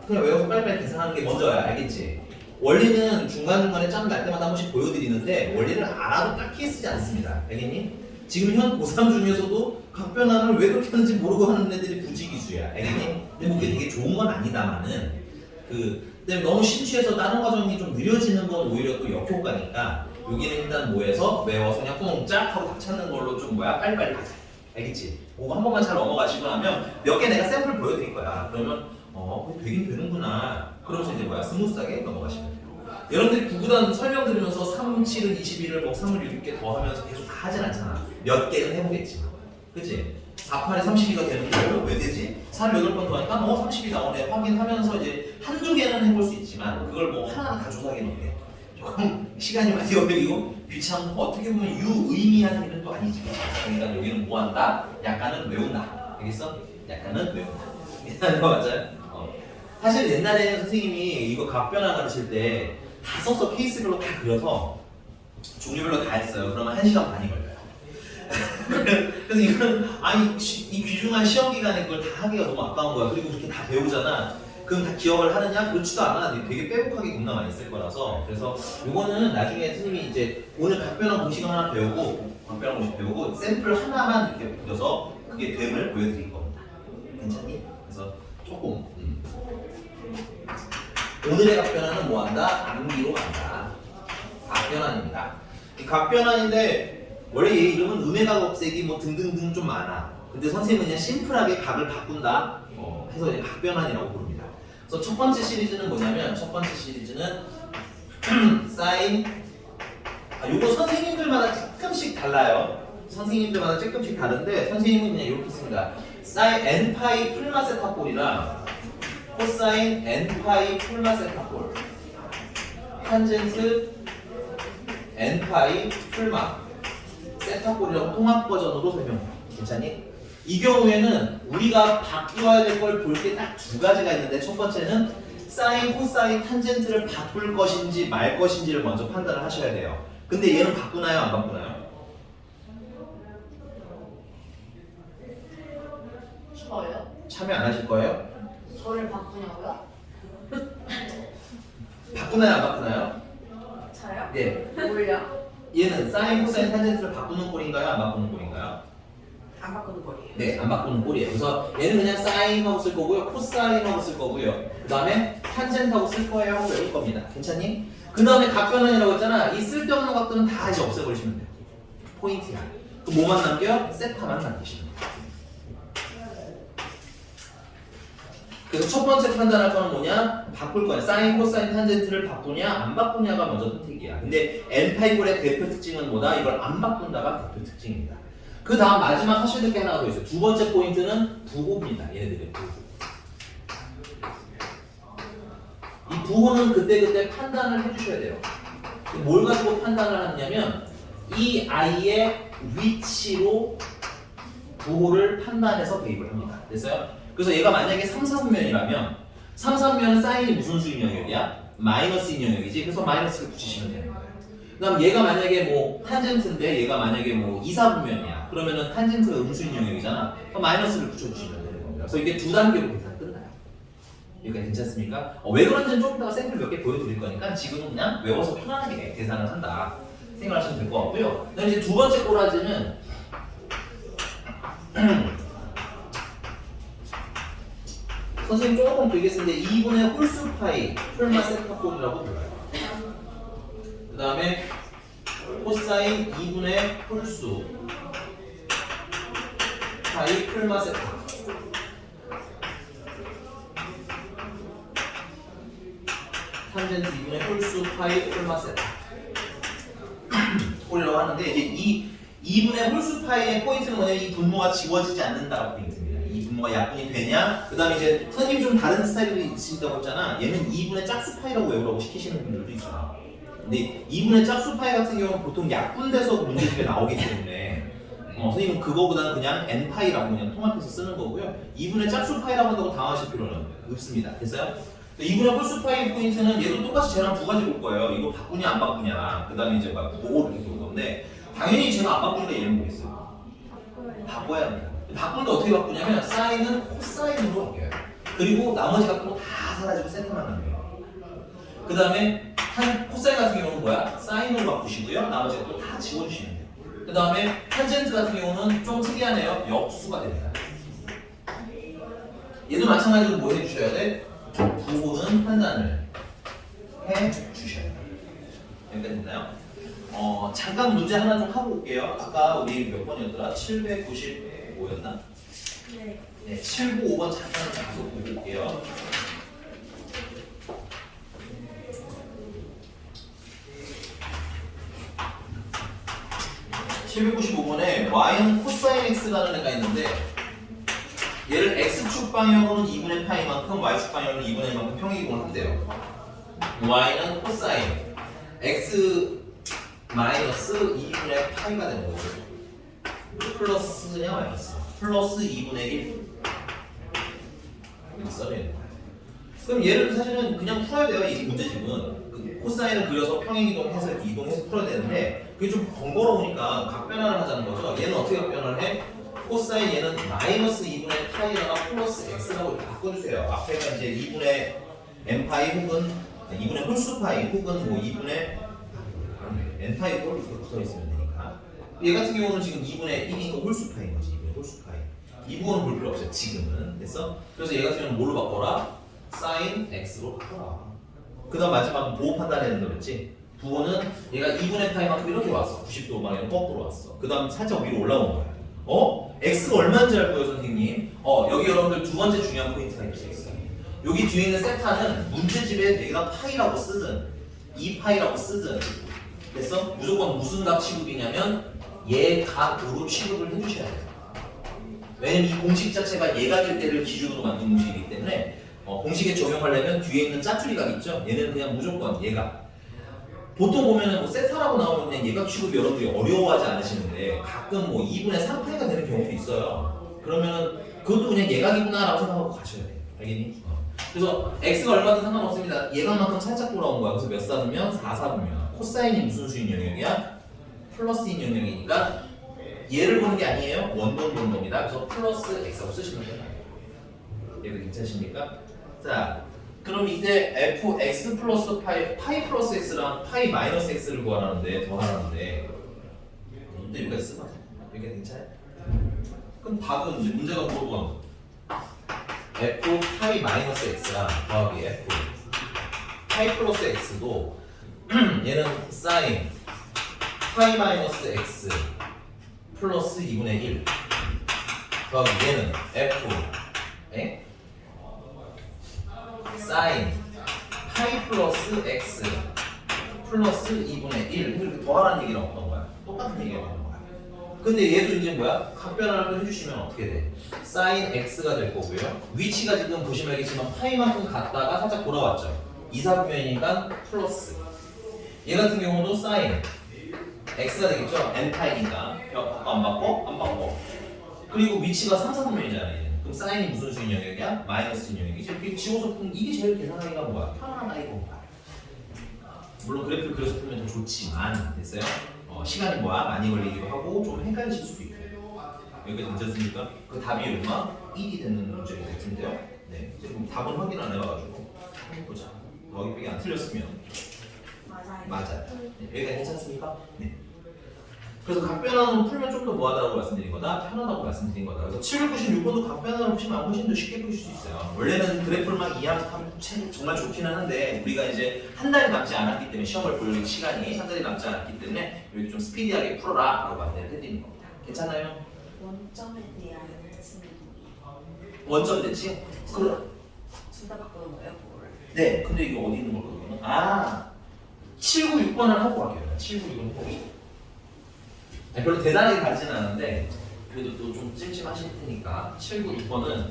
그냥 외워서 빨리빨리 계산하는 게 먼저야. 알겠지? 원리는 중간중간에 짬 날 때마다 한 번씩 보여드리는데 원리를 알아도 딱히 쓰지 않습니다. 알겠니? 지금 현 고3 중에서도 각변환을 왜 그렇게 하는지 모르고 하는 애들이 부지기수야. 알겠니? 근데 뭐 그게 되게 좋은 건 아니다마는 그다음에 너무 심취해서 다른 과정이 좀 느려지는 건 오히려 또 역효과니까 여기는 일단 뭐해서 외워서 그냥 꽁짝 하고 딱 찾는 걸로 좀 빨리빨리 가자. 알겠지? 그거 한 번만 잘 넘어가시고 나면 몇 개 내가 샘플 보여드릴 거야. 그러면 되긴 되는구나. 그러면서 이제 스무스하게 넘어가시면 돼요. 여러분들이 구구단 설명 들으면서 3, 7은 21을 3을 6개 더 하면서 계속 다 하진 않잖아. 몇 개는 해보겠지만. 그치? 4, 8에 32가 되는 거예요. 왜 되지? 4를 8번 더 하니까 30이 나오네. 확인하면서 이제 한두 개는 해볼 수 있지만 그걸 하나하나 다 조사하기는 어때? 조금 시간이 많이 걸리고 귀찮고 어떻게 보면 유의미한 일은 또 아니지. 그러니까 여기는 뭐 한다? 약간은 외운다. 알겠어? 약간은 외운다. 이거 맞아요? 사실 옛날에 선생님이 이거 각변환 가르칠 때 다 써서 케이스별로 다 그려서 종류별로 다 했어요. 그러면 1시간 반이 걸려요. 그래서 이거는 이 귀중한 시험 기간에 그걸 다 하기가 너무 아까운 거야. 그리고 그렇게 다 배우잖아. 그럼 다 기억을 하느냐? 그렇지도 않아. 되게 빼곡하게 겁나 많이 쓸 거라서. 그래서 이거는 나중에 선생님이 이제 오늘 각변환 공식 하나 배우고 각변환 공식 배우고 샘플 하나만 이렇게 그려서 그게 됨을 보여드릴 겁니다. 괜찮니? 그래서 조금 오늘의 각변환은 뭐한다? 암기로 간다. 각변환입니다. 이 각변환인데 원래 얘 이름은 음해각 없애기 뭐 등등등 좀 많아. 근데 선생님은 그냥 심플하게 각을 바꾼다 해서 이제 각변환이라고 부릅니다. 그래서 첫 번째 시리즈는 뭐냐면 첫 번째 시리즈는 사인 요거 선생님들마다 조금씩 달라요. 선생님들마다 조금씩 다른데 선생님은 그냥 이렇게 씁니다. 사인 n파이 풀마 세타골이랑 코사인 n파이 풀마 세타골 탄젠트 n파이 풀마 세타골이라고 통합 버전으로 설명해. 괜찮니? 이 경우에는 우리가 바꾸어야 될 걸 볼 게 딱 두 가지가 있는데 첫 번째는 사인, 코사인, 탄젠트를 바꿀 것인지 말 것인지를 먼저 판단을 하셔야 돼요. 근데 얘는 바꾸나요? 안 바꾸나요? 저요? 참여 안 하실 거예요? 저를 바꾸냐고요? 바꾸나요? 안 바꾸나요? 저요? 네. 뭘요? 얘는 사인, 코사인, 탄젠트를 바꾸는 꼴인가요? 안 바꾸는 꼴인가요? 안 바꾸는 거리예요. 네, 안 바꾸는 꼴이에요. 그래서 얘는 그냥 사인하고 쓸 거고요. 코사인하고 쓸 거고요. 그 다음에 탄젠트하고 쓸 거예요 하고 외울 겁니다. 괜찮니? 그 다음에 각변환이라고 했잖아. 이 쓸데없는 각도는 다 이제 없애버리시면 돼요. 포인트야. 그 뭐만 남겨요? 세타만 남기시면 돼요. 그래서 첫 번째 판단할 거는 뭐냐? 바꿀 거야. 사인, 코사인, 탄젠트를 바꾸냐, 안 바꾸냐가 먼저 선택이야. 근데 n파이골의 대표 특징은 뭐다? 이걸 안 바꾼다가 대표 특징입니다. 그 다음 마지막 하셔야 될 게 하나가 더 있어요. 두 번째 포인트는 부호입니다. 얘네들의 부호. 이 부호는 그때그때 판단을 해주셔야 돼요. 뭘 가지고 판단을 하느냐면 이 아이의 위치로 부호를 판단해서 대입을 합니다. 됐어요? 그래서 얘가 만약에 3, 4분면이라면 3, 4분면은 사인이 무슨 수인 영역이야? 마이너스인 영역이지. 그래서 마이너스를 붙이시면 되는 거예요. 그 다음 얘가 만약에 뭐 탄젠트인데 얘가 만약에 뭐 2, 4분면이야. 그러면은 탄젠트가 음수인 영역이잖아. 그럼 마이너스를 붙여주시면 되는 겁니다. 그래서 이게 두 단계로 계산 끝나요. 여기까지 괜찮습니까? 왜 그런지는 조금 이따가 샘플 몇 개 보여드릴 거니까 지금은 그냥 외워서 편안하게 계산을 한다 생각하시면 될 것 같고요. 그다음 이제 두 번째 꼬라지는 선생님 조금 길게 쓰는데 2분의 홀수 파이 풀마 세타골이라고 불러요. 그 다음에 코사인 2분의 홀수 파이 풀마 세타. 탄젠트 2분의 홀수 파이 풀마 세타 꼴이라고 하는데 이제 이 2분의 홀수 파이의 포인트는 뭐냐면 이 분모가 지워지지 않는다라고 되어 있습니다. 이 분모가 약분이 되냐? 그 다음에 이제 선생님이 좀 다른 스타일이 있으시다고 했잖아. 얘는 2분의 짝수 파이라고 외우라고 시키시는 분들도 있어요. 근데 2분의 짝수 파이 같은 경우는 보통 약분돼서 문제집에 나오기 때문에 선생님은 그거보다는 그냥 n파이라고 그냥 통합해서 쓰는 거고요. 2분의 짝수 파이라고 한다고 당황하실 필요는 없습니다. 됐어요? 2분의 홀수 파이 포인트는 얘도 똑같이 쟤랑 두 가지 볼 거예요. 이거 바꾸냐 안 바꾸냐. 그 다음에 이제 막 그거를 이렇게 볼 건데 당연히 제가 안 바꾸니까 얘는 뭐겠어요? 바꿔야 합니다. 바꾸는데 어떻게 바꾸냐면 사인은 코사인으로 바뀌어요. 그리고 나머지 각도는 다 사라지고 세타만 남겨요. 그 다음에 코사인 같은 경우는 뭐야? 사인으로 바꾸시고요. 나머지 각도 다 지워주시면 돼요. 그 다음에 탄젠트 같은 경우는 좀 특이하네요. 역수가 됩니다. 얘도 마찬가지로 뭐 해주셔야 돼? 부호는 판단을 해주셔야 돼요. 여기까지 됐나요? 잠깐 문제 하나 좀 하고 올게요. 아까 우리 몇 번이었더라? 795였나? 네. 네, 795번 잠깐 계속 보고 올게요. (795번에) y는 코사인 x라는 애가 있는데 얘를 x축 방향으로는 2분의 파이만큼 y축 방향으로는 2분의 1만큼 평행이동을 한대요. y는 코사인 x 마이너스 2분의 파이가 되는 거죠. 플러스냐 마이너스 플러스 2분의 1 이렇게 써야 돼요. 그럼 얘를 사실은 그냥 풀어야 돼요. 이 문제집은 그 코사인을 그려서 평행이동해서 이렇게 이동해서 풀어야 되는데 그게 좀 번거로우니까 각변환을 하자는 거죠. 얘는 어떻게 각변환을 해? 코사인 얘는 마이너스 2분의 파이라가 플러스 x라고 이렇게 바꿔주세요. 앞에가 이제 2분의 n파이 혹은 2분의 홀수 파이 혹은 뭐 2분의 n파이 꼴 이렇게 붙어있으면 되니까 얘 같은 경우는 지금 2분의 1이니까 홀수 파이인 거지. 2분의 홀수 파이 이 부분은 볼 필요 없어요. 지금은 됐어? 그래서 얘 같은 경우는 뭘로 바꿔라? 사인 x로 바꿔라. 그 다음 마지막은 부호 판단해야 된다 그랬지? 부호는 얘가 2분의 파이만큼 이렇게 왔어. 90도 방향으로 거꾸로 왔어. 그 다음 살짝 위로 올라온 거야. x가 얼마인지 알고요, 선생님? 여기 여러분들 두 번째 중요한 포인트가 있어요. 여기 뒤에 있는 세타는 문제집에 대개가 파이라고 쓰든 2파이라고 쓰든 됐어? 무조건 무슨 각 취급이냐면 얘 각으로 취급을 해주셔야 돼요. 왜냐면 이 공식 자체가 얘각일 때를 기준으로 만든 공식이기 때문에 공식에 적용하려면 뒤에 있는 짜투리각 있죠? 얘는 그냥 무조건 얘각. 보통 보면은 뭐 세타라고 나오면 그냥 얘각 취급이 여러분들이 어려워하지 않으시는데 가끔 뭐 2분의 3파이가 되는 경우도 있어요. 그러면은 그것도 그냥 얘각이구나 라고 생각하고 가셔야 돼요. 알겠니? 그래서 x가 얼마든 상관없습니다. 얘각만큼 살짝 돌아온 거야. 그래서 몇 사분면? 4사분면. 코사인이 무슨 수인 영역이야? 플러스인 영역이니까 얘를 보는 게 아니에요. 원본 보는 겁니다. 그래서 플러스 x라고 쓰시면 돼요. 얘도 괜찮으십니까? 자, 그럼 이제 fx 플러스 파이 플러스 x랑 파이 마이너스 x를 구하라는데 더하라는데 근데 여기가 쓰면 여기가 괜찮아요? 그럼 답은 이제 문제가 물어보는 f 파이 마이너스 x랑 더하기 f 파이 플러스 x도 얘는 사인 파이 마이너스 x 플러스 2분의 1 더하기 얘는 f 사인 파이 플러스 x 플러스 2분의 1 이렇게 더하라는 얘기는 어떤 거야? 똑같은 얘기가 되는 거야. 근데 얘도 이제 뭐야? 각변화를 해주시면 어떻게 돼? 사인 x가 될 거고요. 위치가 지금 보시면 알겠지만 파이만큼 갔다가 살짝 돌아왔죠. 이사분면이니까 플러스. 얘 같은 경우도 사인 x가 되겠죠? n파이니까 안 바꿔? 안 바꿔. 그리고 위치가 3, 4분면이잖아요. 그럼 사인이 무슨 수인 영역이야? 마이너스 수인 영역이지. 이게 지워서 풀면 이게 제일 계산하기가 뭐야? 편안하다 이거. 물론 그래프를 그려서 풀면 더 좋지만 됐어요? 시간이 뭐야? 많이 걸리기도 하고 좀 헷갈리실 수도 있고. 여기까지 괜찮습니까? 그 답이 얼마? 1이 되는 문제가 될 텐데요. 네. 지금 답은 확인 안 해봐가지고 한번 보자. 여기 빼기 안 틀렸으면 맞아요. 맞아요. 네. 여기가 괜찮습니까? 네. 그래서 각변화는 풀면 좀 더 뭐하다고 말씀드린 거다? 편하다고 말씀드린 거다. 그래서 796번도 각변화를 푸시면 훨씬 더 쉽게 풀 수 있어요. 원래는 그래프를 막 이해하면 정말 좋기는 한데 우리가 이제 한 달이 남지 않았기 때문에 시험을 볼 시간이 한 달이 남지 않았기 때문에 이렇게 좀 스피디하게 풀어라 라고 안내를 해드리는 겁니다. 괜찮아요? 원점에 대한 질문. 원점 대칭? 둘다 바꾸는 거예요, 그거를? 네. 근데 이게 어디 있는 걸까 그러면? 796번을 하고 갈게요. 796번 하고. 별로 대단하게 다르진 않은데 그래도 또 좀 찜찜하실 테니까 796번은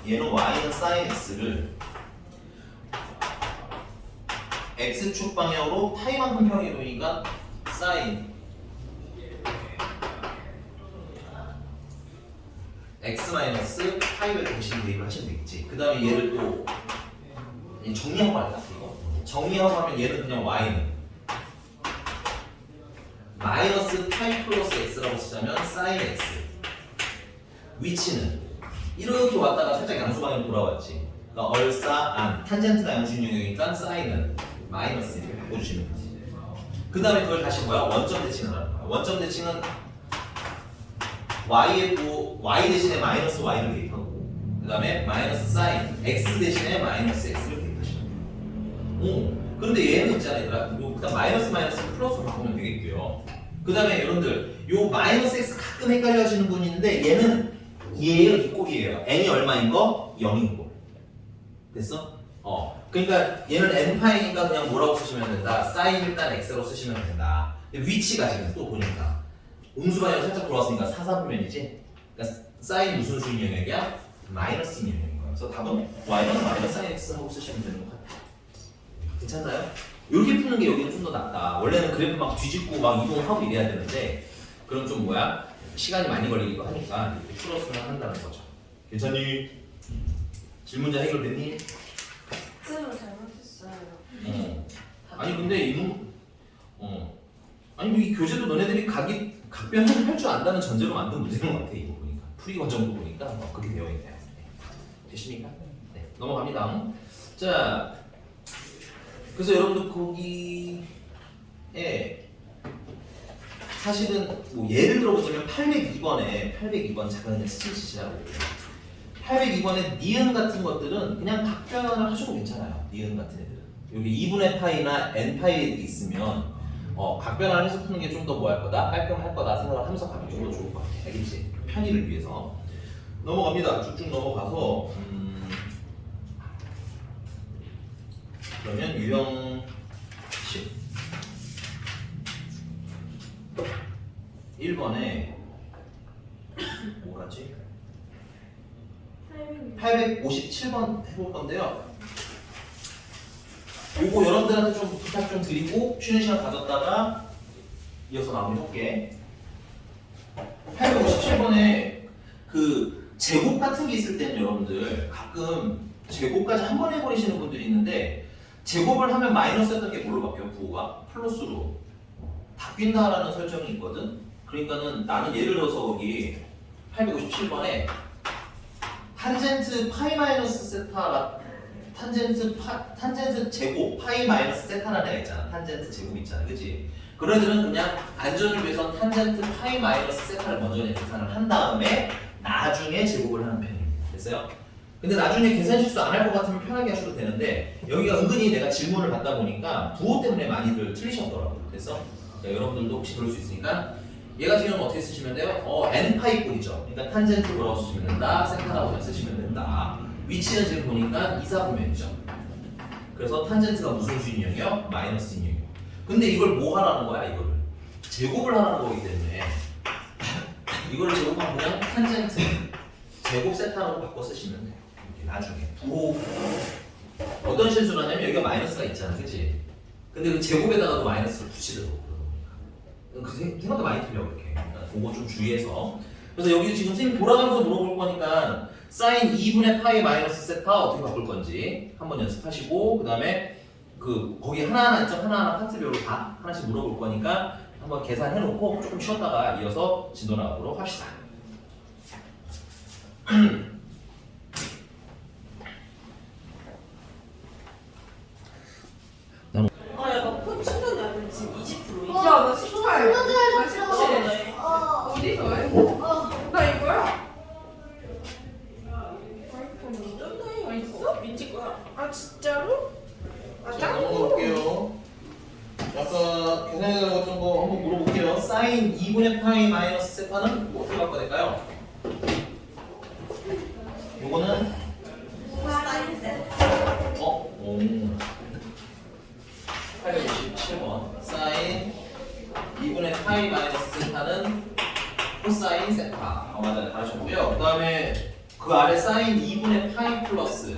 얘는 y는 sin x를 x축 방향으로 파이만큼 평이 놓으니까 sin x 마이너스 파이를 대신 대입을 하시면 되겠지. 그 다음에 얘를 또 정리하고 할까? 이거 정리하고 하면 얘는 그냥 y는 마이너스 파이 플러스 x라고 쓰자면 sin x 위치는 이렇게 왔다가 살짝 양수 방향으로 돌아왔지. 그러니까 얼싸안 탄젠트가 양수인 영역이니까 sin은 마이너스 이렇게 바꿔주시면 되지. 그 다음에 그걸 다시 뭐야? 원점 대칭을 하는 거야. 원점 대칭은 y 대신에 마이너스 y를 대입하고 그 다음에 마이너스 sin x 대신에 마이너스 x를 대입하시면 돼요. 그런데 얘는 있잖아요. 일단 마이너스 플러스로 바꾸면 되겠고요. 그 다음에 여러분들 요 마이너스 x 가끔 헷갈려 하시는 분이 있는데 얘는 얘예요, 이 꼴이에요. n이 얼마인 거? 0인 거. 됐어? 그러니까 얘는 n파이니까 그냥 뭐라고 쓰시면 된다. sin 일단 x로 쓰시면 된다. 근데 위치가 지금 또 보니까 음수 방향 살짝 돌아왔으니까 4사분면이지. 그러니까 sin 무슨 수인 영역이야? 마이너스인 영역인 거야. 그래서 답은 y는 마이너스 sin x 하고 쓰시면 되는 것 같아요. 괜찮나요? 이렇게 푸는 게 여기는 좀 더 낫다. 원래는 그래프 막 뒤집고 막 이동하고 이래야 되는데 그럼 좀 뭐야? 시간이 많이 걸리기도 하니까 이렇게 풀어서만 한다는 거죠. 괜찮니? 질문자 해결됐니? 쌤은 잘못했어요. 아니 근데 아니 이 교재도 너네들이 각변을 할 줄 안다는 전제로 만든 문제인 것 같아. 이거 보니까 풀이 과정도 보니까 그렇게 되어 있네요. 네. 되십니까? 네, 넘어갑니다. 자, 그래서 여러분들 거기에 사실은 뭐 예를 들어보자면 802번에 802번 잠깐 스치시라고 802번의 니은 같은 것들은 그냥 각변을 하셔도 괜찮아요. 니은 같은 애들은. 여기 2분의 파이나 n파이 있으면 각변을 해서 푸는 게 좀 더 뭐 할 거다? 깔끔할 거다 생각을 하면서 가면 좀 더 좋을 것 같아. 알겠지? 편의를 위해서. 넘어갑니다. 쭉쭉 넘어가서 그러면 유형 10 1번에 뭐라지? 857번 해볼 건데요. 요거 여러분들한테 좀 부탁 좀 드리고 쉬는 시간 가졌다가 이어서 마무리할게. 857번에 그 제곱 같은 게 있을 때는 여러분들 가끔 제곱까지 한 번에 해버리시는 분들이 있는데 제곱을 하면 마이너스 했던 게 뭘로 바뀌어? 부호가 플러스로 바뀐다라는 설정이 있거든. 그러니까는 나는 예를 들어서 거기 857번에 탄젠트 파이 마이너스 세타가 탄젠트 제곱 파이 마이너스 세타라는 애가 있잖아. 탄젠트 제곱 있잖아, 그렇지? 그런 애들은 그냥 안전을 위해서 탄젠트 파이 마이너스 세타를 먼저 계산을 한 다음에 나중에 제곱을 하는 편입니다. 됐어요? 근데 나중에 계산 실수 안 할 것 같으면 편하게 하셔도 되는데 여기가 은근히 내가 질문을 받다 보니까 부호 때문에 많이들 틀리셨더라고요. 그래서 여러분들도 혹시 그럴 수 있으니까 얘 같은 경우는 어떻게 쓰시면 돼요? n파이 꼴이죠. 그러니까 탄젠트 뭐라고 쓰시면 된다, 세타라고 그냥 쓰시면 된다. 위치는 지금 보니까 이사분면이죠. 그래서 탄젠트가 무슨 수인형이요? 마이너스 인형이요. 근데 이걸 뭐 하라는 거야? 이거를 제곱을 하라는 거기 때문에 이거를 제곱하면 그냥 탄젠트 제곱 세타로 바꿔 쓰시면 돼요. 이렇게 나중에 부호 어떤 실수를 하냐면 여기가 마이너스가 있잖아, 그치? 근데 그 제곱에다가도 마이너스를 붙이더라고. 그 생각보다 많이 틀려 그렇게. 그러니까 그거 좀 주의해서. 그래서 여기 지금 선생님 돌아가면서 물어볼 거니까 사인 2분의 파이 마이너스 세타 어떻게 바꿀 건지 한번 연습하시고 그 다음에 그 거기 하나하나 있죠? 하나하나 파트별로 다 하나씩 물어볼 거니까 한번 계산해놓고 조금 쉬었다가 이어서 진도 나가도록 합시다. 야나 폰 충전이 안 돼. 지금 20%. 나 18. 나 17. 어디서 해? 나 이거야? 아이폰 운전자가 있어? 민지 거야? 아 진짜로? 아 자, 짱구. 넘어갈게요. 아까 계산해달라고 했던 거 한번 물어볼게요. 사인 2분의 파이 마이너스 세타는 뭐 어떻게 바꿔낼까요? 요거는 사인 세타. 오. 867번 사인 2분의 파이 마이너스 세타는 코사인 세타. 맞아요. 잘하셨고요. 그 다음에 그 아래 사인 2분의 파이 플러스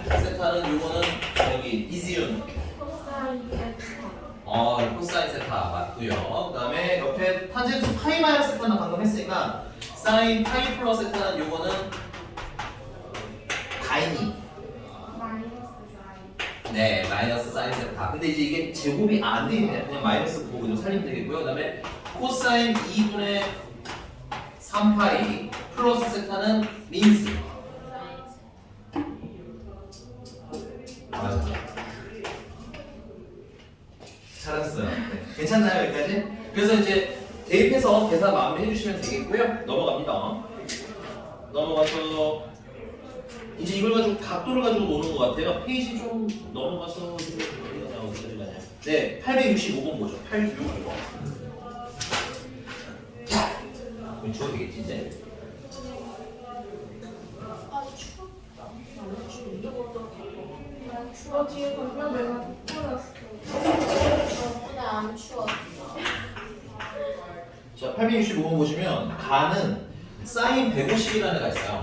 세타는 요거는 여기 이지윤 코사인 세타 맞고요. 그 다음에 옆에 탄젠트 파이 마이너스 세타는 방금 했으니까 사인 파이 플러스 세타는 요거는 가인이 네, 마이너스 사인 세타. 근데 이제 이게 제곱이 안 되면 그냥 마이너스 보고 좀 살리면 되겠고요. 그 다음에 코사인 2분의 3파이 플러스 세타는 민스. 맞아. 잘했어요. 네. 괜찮나요, 여기까지? 그래서 이제 대입해서 계산 마무리 해주시면 되겠고요. 넘어갑니다. 넘어가서 이제 이걸 가지고 각도를 가지고 노는 것 같아요. 페이지 좀 넘어가서 어디까지 가냐? 네, 865번 보죠. 865번. 그럼 주어도 되겠지 이제. 추워 뒤에 건너 내가 덮어놨어. 덕분에 안 추웠어. 자, 865번 보시면 가는 사인 150이라는 애가 있어요.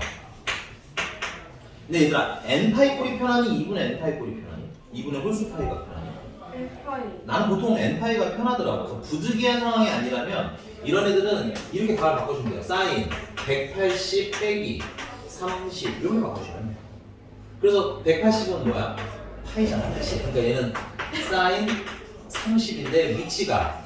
근데 얘들아, n파이 꼴이 편하니 2분의 n파이 꼴이 편하니? 2분의 홀수파이가 편하니? N파이. 나는 보통 n파이가 편하더라고. 그래서 부득이한 상황이 아니라면 이런 애들은 이렇게 값을 바꿔주면 돼요. 사인 180 빼기 30 이렇게 바꿔주면 돼요. 그래서 180은 뭐야? 파이잖아, 그치? 그러니까 얘는 사인 30인데 위치가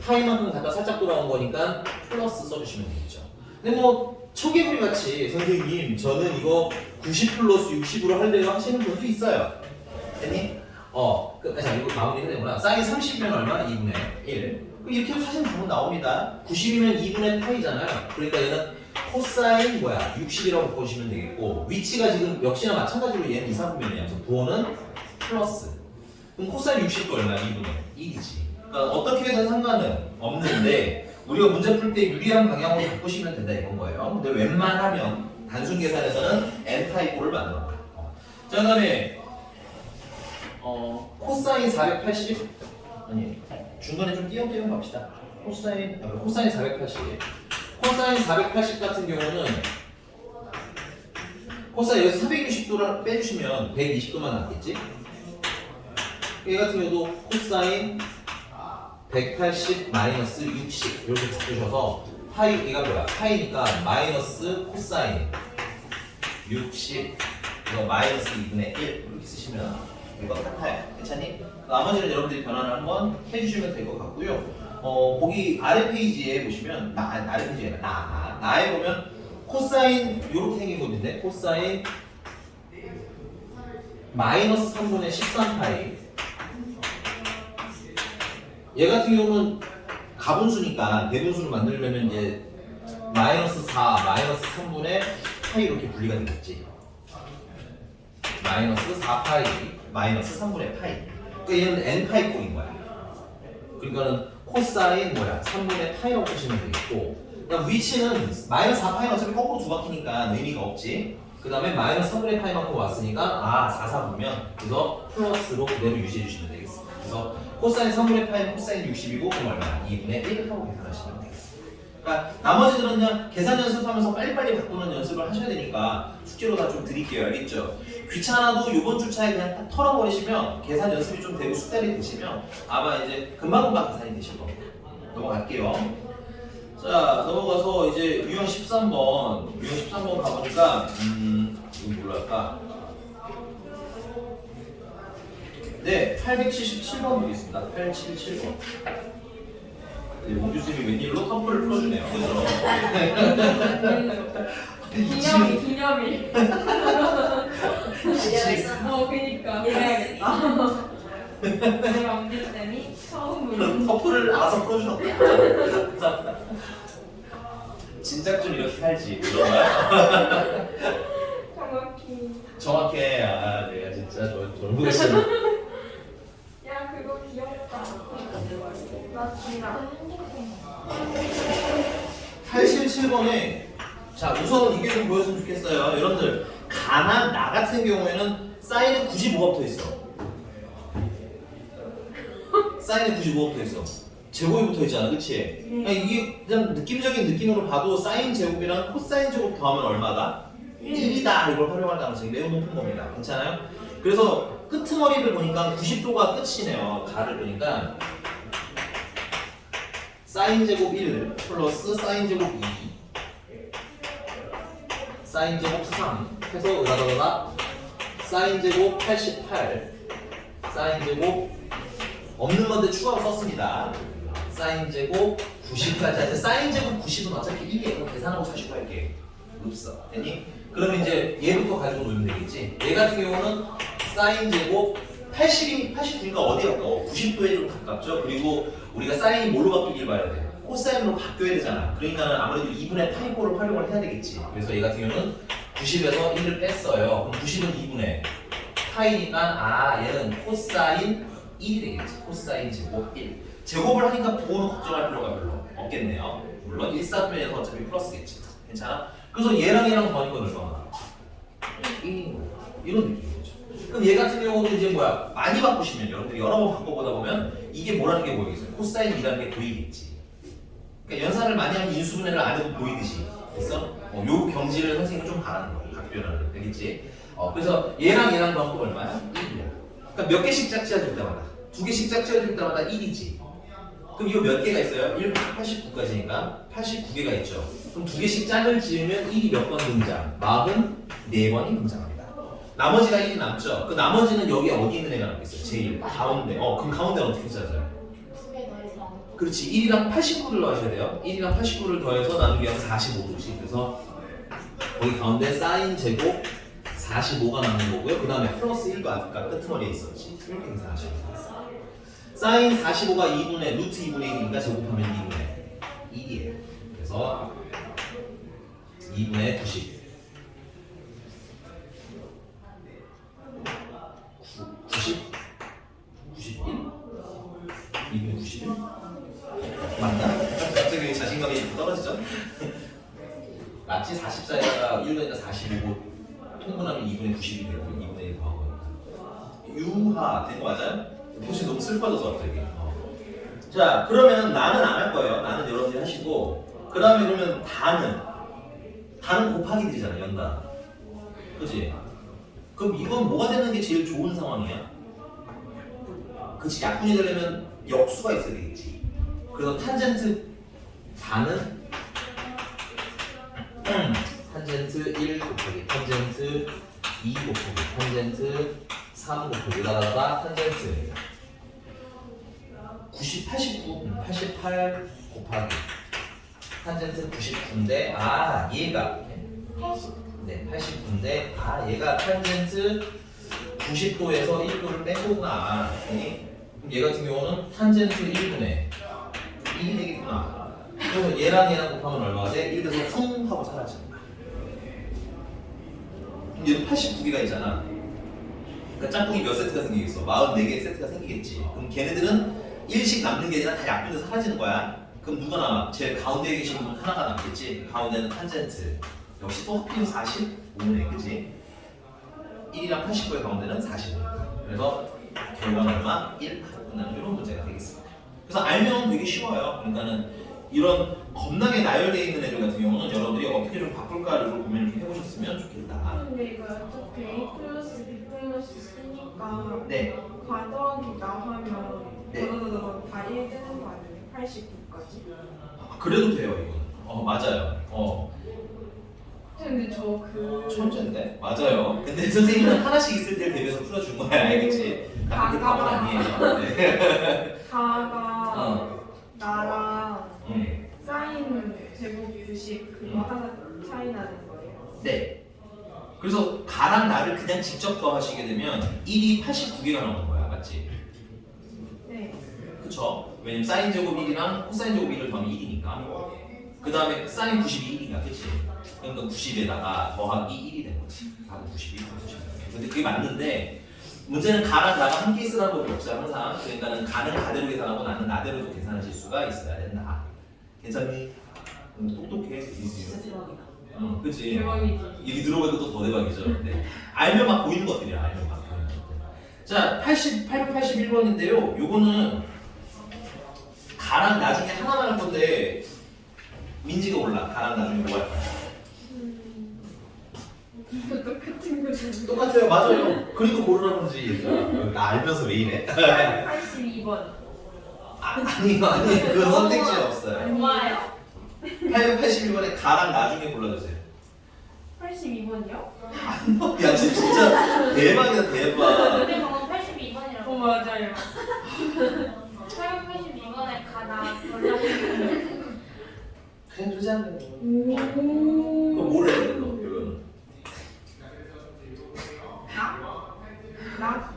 파이만큼 갖다 살짝 돌아온 거니까 플러스 써주시면 되겠죠. 근데 뭐 청개구리 같이 선생님 저는 이거 90 플러스 60으로 할래요 하시는 분도 있어요. 됐니? 자 이거 마무리 해야 되구나. 사인 30이면 얼마? 2분의 1. 이렇게 하시면 답은 나옵니다. 90이면 2분의 파이잖아요. 그러니까 얘는 코사인 뭐야 60이라고 보시면 되겠고 위치가 지금 역시나 마찬가지로 얘는 이사분면이야. 그래서 부호는 플러스. 그럼 코사인 60도 얼마야? 2분의 1이지. 그러니까 어떻게든 상관은 없는데 우리가 문제 풀 때 유리한 방향으로 바꾸시면 된다 이건 거예요. 근데 웬만하면 단순 계산에서는 n파이꼴을 만들어 봐요. 자, 그다음에 코사인 480 아니 중간에 좀 띄엄띄엄 갑시다. 코사인 480. 코사인 480 같은 경우는 코사인 여기서 460도를 빼주시면 120도만 남겠지? 얘 같은 경우도 코사인 180 마이너스 60 이렇게 바꾸셔서 파이 얘가 뭐야? 파이니까 마이너스 코사인 60 이거 마이너스 2분의 1 이렇게 쓰시면 이거 같아요. 괜찮니? 나머지는 여러분들이 변환을 한번 해주시면 될 것 같고요. 거기 아래 페이지에 보시면 아래 페이지에 나에 보면 코사인 이렇게 생긴 건데 코사인 마이너스 3분의 13파이 얘 같은 경우는 가분수니까 대분수를 만들려면 이제 마이너스 4, 마이너스 3분의 파이 이렇게 분리가 되겠지. 마이너스 4파이, 마이너스 3분의 파이. 그러니까 얘는 n파이 꼴인 거야. 그러니까는 코사인 뭐야? 3분의 파이라고 보시면 되겠고 그냥 위치는 마이너스 4파이는 어차피 거꾸로 두 바퀴니까 의미가 없지. 그 다음에 마이너스 3분의 파이만큼 왔으니까 4 보면 그래서 플러스로 그대로 유지해 주시면 되겠습니다. 그래서 코사인 3분의 파이는 코사인 60이고 그럼 얼마야? 2분의 1 하고 계산하시면 되겠습니다. 그러니까 나머지들은 그냥 계산 연습하면서 빨리빨리 바꾸는 연습을 하셔야 되니까 숙제로 다 좀 드릴게요. 알겠죠? 귀찮아도 이번 주차에 그냥 딱 털어버리시면 계산 연습이 좀 되고 숙달이 되시면 아마 이제 금방금방 계산이 되실 겁니다. 넘어갈게요. 자, 넘어가서 이제 유형 13번. 유형 13번 가보니까 이거 뭘로 할까? 네, 877번 보겠습니다. 877번. 네, 몽규쌤이 웬일로 컴플을 풀어주네요. 기념일. 그니까. 그래야겠다. 우리 엄지쌤이 처음으로. 커플을 알아서 풀어주셨다. 진작 좀 이렇게 살지. 그런가요? 정확히. 정확해. 내가 진짜 놀부겠어. 야, 그거 귀엽다. 맞습니다. 877번에 자 우선 이게 좀 보였으면 좋겠어요. 여러분들 가나 나 같은 경우에는 사인에 95가 붙어 있어. 사인에 95가 붙어 있어. 제곱이 붙어 있잖아, 그치? 그러니까 이게 그냥 느낌적인 느낌으로 봐도 사인 제곱이랑 코사인 제곱 더하면 얼마다? 1이다 이걸 활용할 가능성이 매우 높은 겁니다. 괜찮아요? 그래서 끄트머리를 보니까 90도가 끝이네요. 가를 보니까 사인 제곱 1 플러스 사인 제곱 2 사인 제곱 3 해서 으다다다다 사인 제곱 88 사인 제곱 없는 건데 추가로 썼습니다. 사인 제곱 90까지 하는데 사인 제곱 90은 어차피 이게 이거 계산하고 자시고 할게 없어. 됐니? 그러면 이제 얘부터 가지고 놀면 되겠지. 얘 같은 경우는 사인 제곱 89니까 어디에 가까워? 90도에 좀 가깝죠? 그리고 우리가 사인이 뭘로 바뀌길 바라야 돼? 코사인으로 바뀌어야 되잖아. 그러니까 아무래도 2분의 파이꼴을 활용을 해야 되겠지. 그래서 얘 같은 경우는 90에서 1을 뺐어요. 그럼 90은 2분의 파이니까 얘는 코사인 1이 되겠지. 코사인 제곱 1. 제곱을 하니까 부호는 걱정할 필요가 별로 없겠네요. 물론 일사분면에서 어차피 플러스겠지. 괜찮아? 그래서 얘랑 더하니까 얼마나? 1인 거야. 이런 느낌이죠. 그럼 얘 같은 경우는 이제 뭐야? 많이 바꾸시면 여러분들이 여러 번 바꿔보다 보면 이게 뭐라는 게 보이겠어요? 코사인 2라는 게 보이겠지. 그러니까 연산을 많이 하면 인수분해를 안 해도 보이듯이. 됐어? 요 경지를 선생님은 좀 바라는 거야. 각변을. 되겠지? 그래서 얘랑 더하면 얼마야? 1이야. 그러니까 몇 개씩 짝지어줄 때마다. 2개씩 짝지어줄 때마다 1이지. 그럼 이거 몇 개가 있어요? 1, 89까지니까 89개가 있죠. 그럼 2개씩 짝을 지으면 1이 몇 번 등장? 44번이 등장합니다. 나머지가 1이 남죠? 그 나머지는 여기 어디 있는 애가 남겠어요? 제일 가운데. 그럼 가운데는 어떻게 찾아요? 2개 더해서 그렇지. 1이랑 89를 넣으셔야 돼요. 1이랑 89를 더해서 나누기 하면 45도씩. 그래서 거기 가운데 사인 제곱 45가 남는 거고요. 그 다음에 플러스 1도 아까 끄트머리에 있었지. 이렇게 계산하시면 됩니다. 사인 45가 2분의 루트 2분의 1이니까 제곱하면 2분의 1이에요. 그래서 2분의 90. 90? 91? 2분의 91? 맞나? 갑자기 자신감이 떨어지죠? 맞지? 44에다가 1분에다 45고 통분하면 2분의 90이 되고 2분의 1 더한 거니까. 유하 된 거 맞아요? 표시 너무 슬퍼져서 갑자기. 자, 그러면 나는 안 할 거예요. 나는 여러분들이 하시고, 그 다음에 그러면 다는 곱하기들이잖아, 연다. 그치? 그럼 이건 뭐가 되는 게 제일 좋은 상황이야? 그치, 약분이 되려면 역수가 있어야 되겠지. 그래서 탄젠트 다는 탄젠트 1 곱하기 탄젠트 2 곱하기 탄젠트 3 곱하기 라라라 탄젠트 90, 89, 88 곱하기 탄젠트 99인데 얘가 네 89인데 얘가 탄젠트 90도에서 1도를 빼고구나. 그럼 얘 같은 경우는 탄젠트 1분의 1이 되겠구나. 그래서 얘랑 곱하면 얼마가 돼? 1 돼서 퉁 하고 사라지는 거야. 그럼 얘는 89개가 있잖아. 그러니까 짝꿍이 몇 세트가 생기겠어? 44개의 세트가 생기겠지. 그럼 걔네들은 1씩 남는 게 아니라 다 약분돼서 사라지는 거야. 그럼 누가 남아? 제일 가운데에 계신 분 하나가 남겠지. 가운데는 탄젠트. 역시 또 하필이면 45네, 그치? 1이랑 89의 가운데는 45. 그래서 결과는 얼마? 1 하는 이런 문제가 되겠습니다. 그래서 알면 되게 쉬워요. 그러니까는 이런 겁나게 나열되어 있는 애들 같은 경우는 여러분들이 어떻게 좀 바꿀까를 고민을 좀 해보셨으면 좋겠다. 근데 이거 어차피 A 플러스 B 플러스 C니까 네. 과도하기 나하면 네. 다 1 뜨는 거 아니에요? 89까지? 그래도 돼요, 이건. 맞아요. 근데 천재인데? 맞아요. 근데 선생님은 하나씩 있을 때를 대비해서 풀어준 거야, 알겠지? 그렇게 답은 아니에요. 네. 가가 나랑 음. 사인 제곱 90 그거 하나 차이 나는 거예요. 네. 그래서 가랑 나를 그냥 직접 더하시게 되면 1이 89개가 나오는 거야, 맞지? 네. 그쵸? 왜냐면 사인 제곱 1이랑 코사인 제곱 1을 더하면 1이니까. 그 다음에 사인 90이 1이니까, 그치? 그러니까 90에다가 더하기 1이 된 거지. 답은 92, 90. 근데 그게 맞는데 문제는 가랑 나가 함께 있으라는 법이 없어요, 항상. 그러니까는 가는 가대로 계산하고 나는 나대로도 계산하실 수가 있어야 된다. 괜찮니? 똑똑해. 그치? 대박이지. 이게 들어보니까 또 더 대박이죠. 네. 알면 막 보이는 것들이야, 알면 막 보이는 것들. 자, 881번인데요. 요거는 가랑 나중에 하나만 할 건데 민지가 몰라. 가랑 나중에 뭐 할 거야? 똑같은 거지. 똑같아요, 맞아요. 그리고 고르라는 거지, 얘들아. 나 알면서 왜 이래? 82번. 아니, 그건 선택지가 없어요. 뭐예요? 881번에 가랑 나중에 골라주세요. 82번이요? 야, 진짜 대박이다, 대박. 근데 방금 82번이라고. 맞아요. 882번에 가나 골라보고 그냥 그러지 않는 거. 오. 그럼 뭘 해야 돼, 너, 결론은? 나?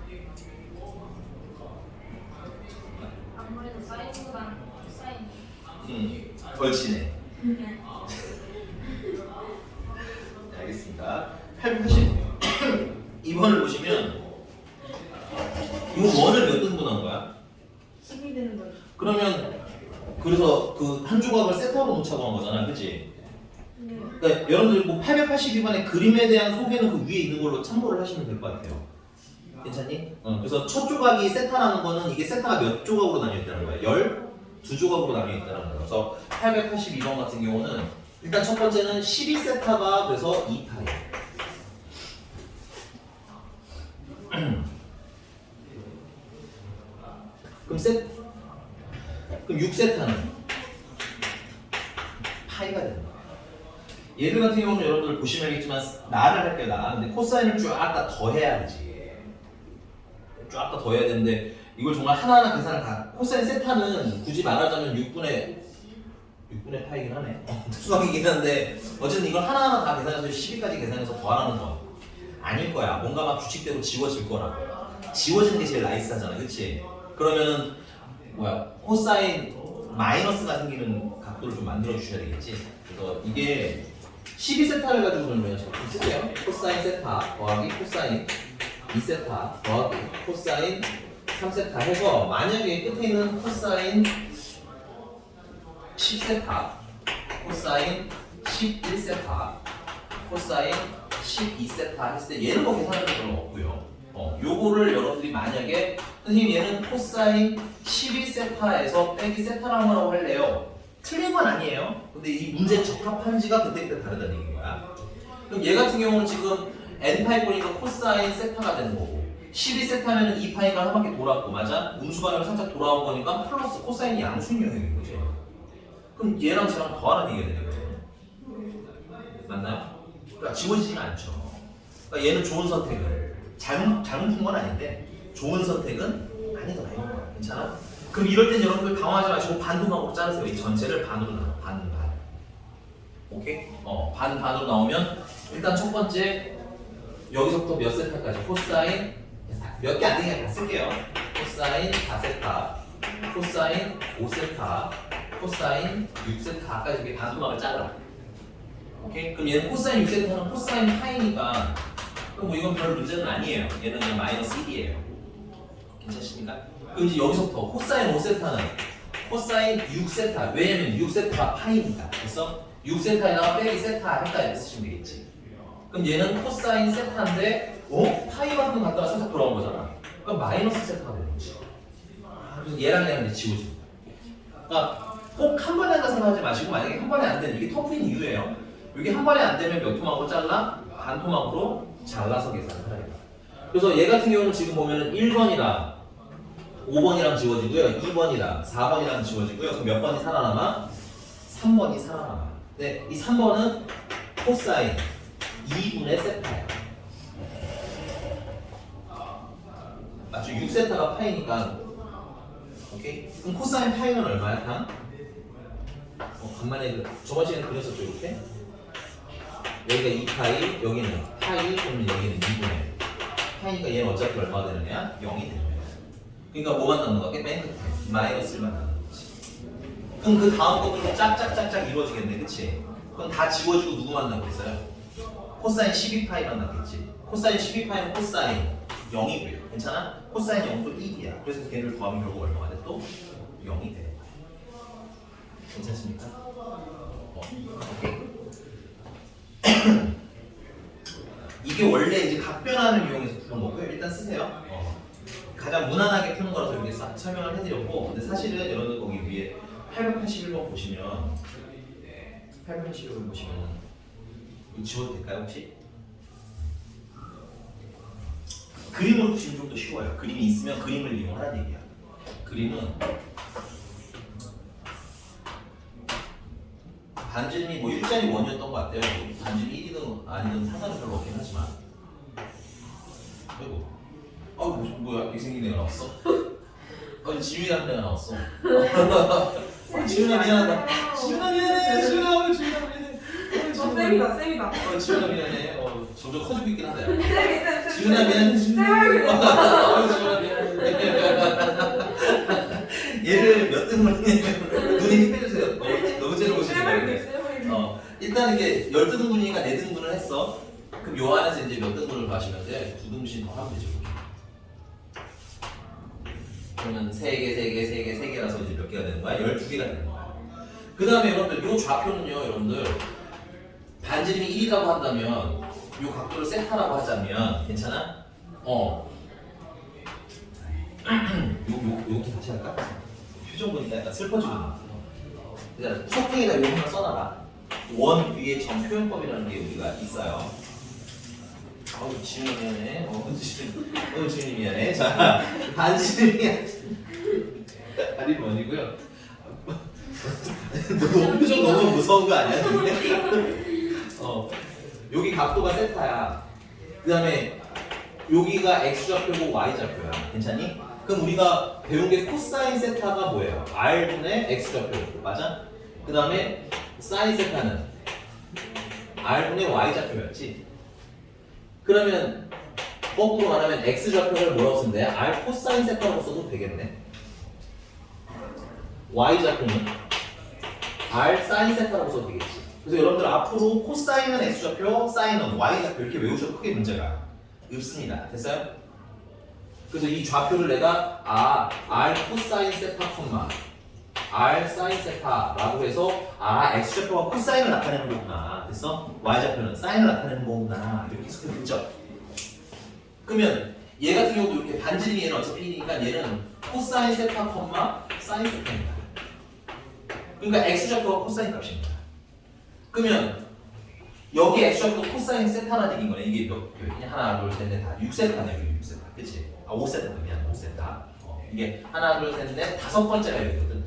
아무래도 사인보단 사인. 걸치네. 네, 알겠습니다. 882번을 보시면 이 원을 몇 등분한 거야? 10이 되는 거지. 그러면 그래서 그 한 조각을 세트하고 놓자고 한 거잖아, 그치? 네. 그러니까 여러분들 뭐 882번의 그림에 대한 소개는 그 위에 있는 걸로 참고를 하시면 될 것 같아요. 괜찮니? 그래서 첫 조각이 세타라는 거는 이게 세타가 몇 조각으로 나뉘어 있다는 거야? 12조각으로 나뉘어 있다는 거야. 그래서 882번 같은 경우는 일단 첫 번째는 12세타가 그래서 2파이. 그럼 6세타는 파이가 되는 거야. 얘들 같은 경우는 여러분들 보시면 알겠지만 나를 할게요, 나. 근데 코사인을 쫙 다 더해야지. 쫙 다 더해야 되는데 이걸 정말 하나하나 계산을 다 코사인 세타는 굳이 말하자면 6분의 파이긴 하네. 수학이긴 한데 어쨌든 이걸 하나하나 다 계산해서 12까지 계산해서 더하라는 건 아닐 거야. 뭔가 막 규칙대로 지워질 거라고. 지워지는 게 제일 나이스하잖아, 그치? 그러면은 코사인 마이너스가 생기는 각도를 좀 만들어 주셔야 되겠지. 그래서 이게 12세타를 가지고 놀면 좀 쓸게요. 코사인 세타 더하기 코사인 2세타 더하기 코사인 3세타 해서 만약에 끝에 있는 코사인 10세타, 코사인 11세타, 코사인 12세타 했을 때 얘는 뭐 계산할 필요는 없고요. 요거를 여러분들이 만약에 선생님 얘는 코사인 11세타에서 빼기 세타라는 거라고 할래요. 틀린 건 아니에요. 근데 이 문제 적합한지가 그때그때 다르다는 얘기인 거야. 그럼 얘 같은 경우는 지금 n파이 보니까 코사인 세타가 되는 거고 12세타면은 2파이가 한 바퀴 돌았고 맞아? 음수반으로 살짝 돌아온 거니까 플러스 코사인이 양수인 영역인 거지. 그럼 얘랑 쟤랑 더하는 얘기가 되는 거죠. 맞나요? 그러니까 지워지지가 않죠. 그러니까 얘는 좋은 선택을 잘못 푼 건 아닌데 좋은 선택은 아니더라 이런 거야. 괜찮아? 그럼 이럴 땐 여러분들 당황하지 마시고 반토막으로 자르세요. 이 전체를 반으로 나눠. 반. 오케이? 반으로 나오면 일단 첫 번째 여기서부터 몇 세타까지 코사인 몇 개 안 되게 다 쓸게요. 코사인 4세타, 코사인 5세타, 코사인 6세타까지 이렇게 반토막을 잘라. 오케이? 그럼 얘는 코사인 6세타는 코사인 파이니까 그럼 뭐 이건 별 문제는 아니에요. 얘는 그냥 마이너스 1이에요. 괜찮습니까? 그럼 이제 여기서부터 코사인 5세타는 코사인 6세타. 왜냐면 6세타가 파이니까. 그래서 6세타에다가 빼기 세타 했다 이렇게 쓰시면 되겠지. 그럼 얘는 코사인 세타인데 파이만큼 갔다가 살짝 돌아온 거잖아. 그럼 마이너스 세타가 되는 거지. 그래서 얘랑 이제 지워집니다. 그러니까 꼭 한 번에 한다 생각하지 마시고 만약에 한 번에 안 되면 이게 터프인 이유예요. 이게 한 번에 안 되면 몇 토막으로 잘라? 반 토막으로 잘라서 계산을 하라. 그래서 얘 같은 경우는 지금 보면은 1번이랑 5번이랑 지워지고요. 2번이랑 4번이랑 지워지고요. 그럼 몇 번이 살아남아? 3번이 살아남아. 네, 이 3번은 코사인 2분의 세타예요. 맞죠? 6세타가 파이니까 오케이? 그럼 코사인 파이는 얼마야? 당? 간만에 저번 시간에 그렸었죠 이렇게? 여기가 2파이, 여기는 파이, 그러면 여기는 2분의 파이니까 얘는 어차피 얼마가 되느냐? 0이 되는 거야. 그러니까 뭐가 남는 거야? 맨 끝에 마이너스 1만 남는 거지. 그럼 그 다음 것들도 짝짝짝짝 이루어지겠네, 그치? 그럼 다 지워지고 누구만 남겠어요? 코사인 12파이만 남겠지. 코사인 12파이는 코사인 0이고요. 괜찮아? 코사인 0도 1이야. 그래서 걔를 더하면 결국 얼마가 돼? 또 0이 되는 거야. 괜찮습니까? 오케이. 이게 원래 이제 각변환을 이용해서 푸는 거고요. 일단 쓰세요. 가장 무난하게 푸는 거라서 이렇게 설명을 해드렸고, 근데 사실은 여러분들 거기 위에 881번 보시면 881번 보시면 이거 지워도 될까요 혹시? 그림으로 푸시면 좀 더 쉬워요. 그림이 있으면 그림을 이용하라는 얘기야. 그림은 반지름이 뭐 1짜리 원이었던 것 같아요. 반지름이 1이든 아니든 상관은 별로 없긴 하지만. 아이고, 뭐야? 이 생긴 애가 나왔어? 지윤이라는 애가 나왔어. 지윤아 미안하다. 지윤아 미안해. 지윤아 미안해. 쌤이다. 지윤아 미안해. 점점 커지고 있긴 하다. 쌤. 지윤아 미안해. 지윤아 미안해. 얘를 몇 등분 눈에 힘 빼주세요. 너무 째려보시는 거예요. 일단 이게 12등분이니까 4등분을 했어. 그럼 요 안에서 이제 몇 등분을 마시면 돼? 2등분씩 더 하면 되죠. 그러면 3개라서 이제 몇 개가 되는 거야? 12개가 되는 거야. 그 다음에 여러분들 요 좌표는요, 여러분들 반지름이 1이라고 한다면 요 각도를 세타라고 하자면 괜찮아? 요렇게 다시 할까? 표정 보니까 약간 슬퍼지거든. 그냥 소통에다 요 하나 써놔라. 원 위에 점 표현법이라는 게 우리가 있어요. 지훈이 미안해. 지훈이 미안해. 자, 반지름이 아니 뭐니고요. 너 표정 너무 무서운 거 아니야? 여기 각도가 세타야. 그 다음에 여기가 x좌표고 y좌표야. 괜찮니? 그럼 우리가 배운 게 코사인 세타가 뭐예요? r분의 x좌표. 맞아? 그 다음에 사인 세타는 r분의 y좌표였지? 그러면 거꾸로 말하면 x좌표를 뭐라고 쓰면 돼? r 코사인 세타라고 써도 되겠네. y좌표는 r 사인 세타라고 써도 되겠지. 그래서 여러분들 앞으로 코사인은 x좌표, 사인은 y좌표 이렇게 외우셔도 크게 문제가 없습니다. 됐어요? 그래서 이 좌표를 내가 r 코사인 세타 콤마 r 사인 세타라고 해서 x좌표가 코사인을 나타내는 거구나. 됐어? y좌표는 사인을 나타내는 거구나. 이렇게 해석해 됐죠? 그러면 얘 같은 경우도 이렇게 반지름이 얘는 어차피 1이니까 얘는 코사인 세타 콤마 사인 세타입니다. 그러니까 x좌표가 코사인 값입니다. 그러면 여기 x좌표가 코사인 세타라는 얘기인 거네. 이게 몇 표이냐? 하나, 둘, 셋, 넷, 다 6세타네. 여기 6세타. 그치? 5세타. 미안, 5세타. 이게 하나, 둘, 셋, 넷, 다섯 번째가 여기거든.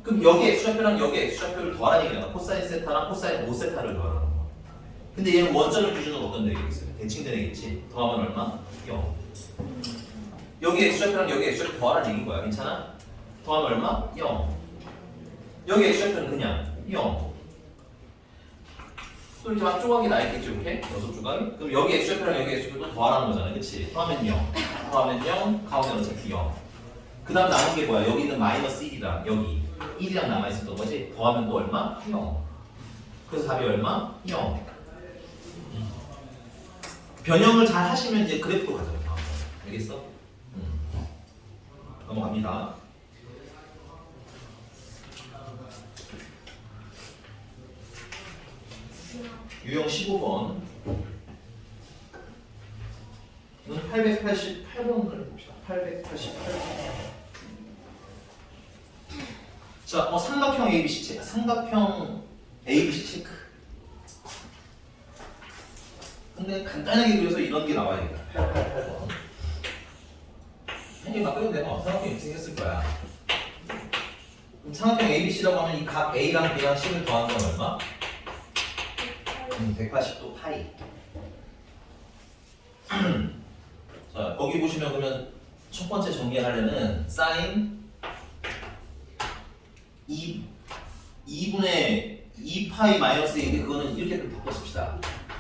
그럼 여기 x좌표랑 여기 x좌표를 더하라는 얘기잖아. 코사인 세타랑 코사인 5세타를 더하라는 거. 근데 얘는 원점을 기준으로 어떤 되겠어요? 대칭된 애겠지? 더하면 얼마? 0. 여기 x좌표랑 여기 x좌표 더하라는 얘기인 거야. 괜찮아? 더하면 얼마? 0. 여기 x좌표는 그냥 0. 또 이렇게 막 조각이 나있겠지, 이렇게? 6조각이? 그럼 여기 x좌표랑 여기 x좌표도 더하라는 거잖아, 그치? 더하면 0. 더하면 0, 가운데는 어차피 0. 그 다음 남은 게 뭐야? 여기는 마이너스 1이랑 여기 1이랑 남아있었던 거지? 더하면 또 얼마? 0. 그래서 답이 얼마? 0. 변형을 잘 하시면 이제 그래프로 가죠. 알겠어? 넘어갑니다. 유형 15번. 888번을 봅시다. 888번. 자, 삼각형 ABC 체크. 삼각형 ABC 체크. 근데 간단하게 그려서 이런 게 나와야겠다. 888번. 이게 막 그려도 내가 삼각형이 생겼을 거야. 그럼 삼각형 ABC라고 하면 이 각 A랑 B랑 C를 더한 건 얼마? 180도 파이. 자, 거기 보시면 그러면 첫 번째 정리하려면 사인 2분의 2파이 마이너스 A인데 그거는 이렇게 좀 바꿔 씁시다.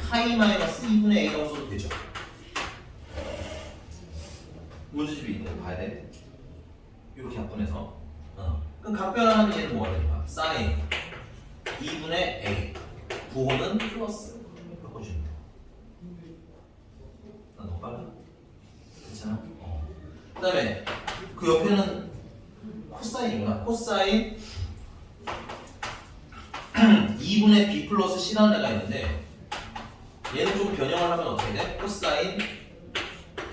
파이 마이너스 2분의 A라고 써도 되죠. 문제집이 있는 거 봐야 돼. 이렇게 약분해서. 그럼 각변하면 얘는 뭐가 될까? 사인 2분의 A. 부호는 플러스. 바꿔주면 돼. 나 너무 빨라? 괜찮아? 그 다음에 그 옆에는 코사인이구나. 코사인 2분의 B 플러스 C라는 애가 있는데 얘는 좀 변형을 하면 어떻게 돼? 코사인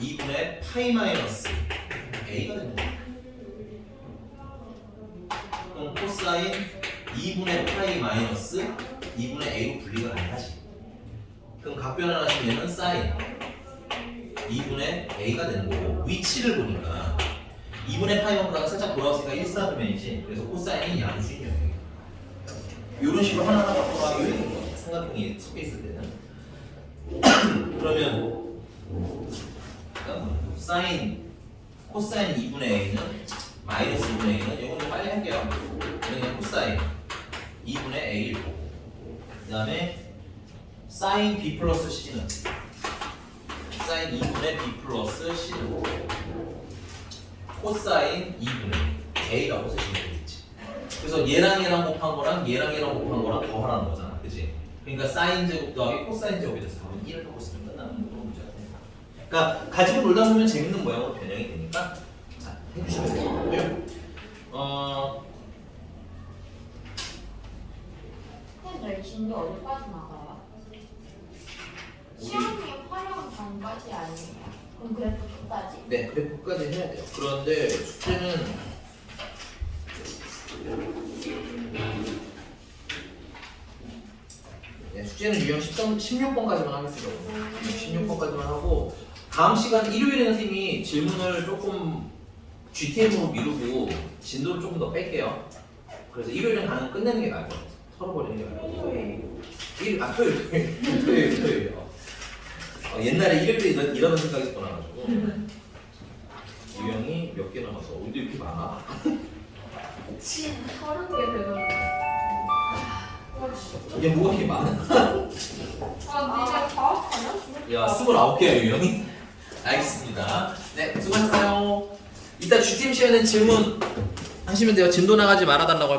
2분의 파이 마이너스 A가 되는 거야. 그럼 코사인 2분의 파이 마이너스 2분의 A로 분리가 가능하지. 그럼 각변을 하시면 얘는 사인 2분의 A가 되는 거고 위치를 보니까 2분의 파이 원보다가 살짝 돌아왔으니까 1사분면이지. 그래서 코사인이 양수인형이에요. 이런 식으로 하나하나 바꿔가기 위해 삼각형이 섞여 있을 때는 그러면 사인 코사인 2분의 A는 마이너스 2분의 A는 이건 좀 빨리 할게요. 그냥 코사인 2분의 A를 보고 그 다음에 사인 B 플러스 C는 사인 2분의 B 플러스 C는 보고 코사인 2분의 A라고 쓰시면 되겠지. 그래서 얘랑 얘랑 곱한 거랑 얘랑 얘랑 곱한 거랑 더하라는 거잖아, 그치? 그러니까 사인 제곱 더하기 코사인 제곱이 돼서 답은 1을 갖고 쓰면 끝나는 그런 문제가 됩니다. 그러니까 가지고 놀다 보면 재밌는 모양으로 변형이 되니까 자, 해주시면 되고요. 쌤 진도 어디까지 나가요? 시험이 활용 전까지 아니에요? 그럼 그래프 끝까지? 네, 그래프까지 해야 돼요. 그런데 숙제는 네, 숙제는 유형 16번까지만 하겠습니다. 16번까지만 하고 다음 시간 일요일에는 선생님이 질문을 조금 GTM으로 미루고 진도를 조금 더 뺄게요. 그래서 일요일은 가능 끝내는 게 나을 것 같아요. 털어버리는 게 나을 것 같아요. 토요일. 옛날에 일요일에 이러는 생각이 떠나가지고 유형이 몇 개 남았어? 어디 이렇게 많아? 30개 되는 이게 뭐가 이렇게 많아? 아, 니네 과학하냐? 야, 29개야 유형이? 알겠습니다. 네, 수고하셨어요. 이따 GTM 시간에 질문 하시면 돼요. 진도 나가지 말아달라고 할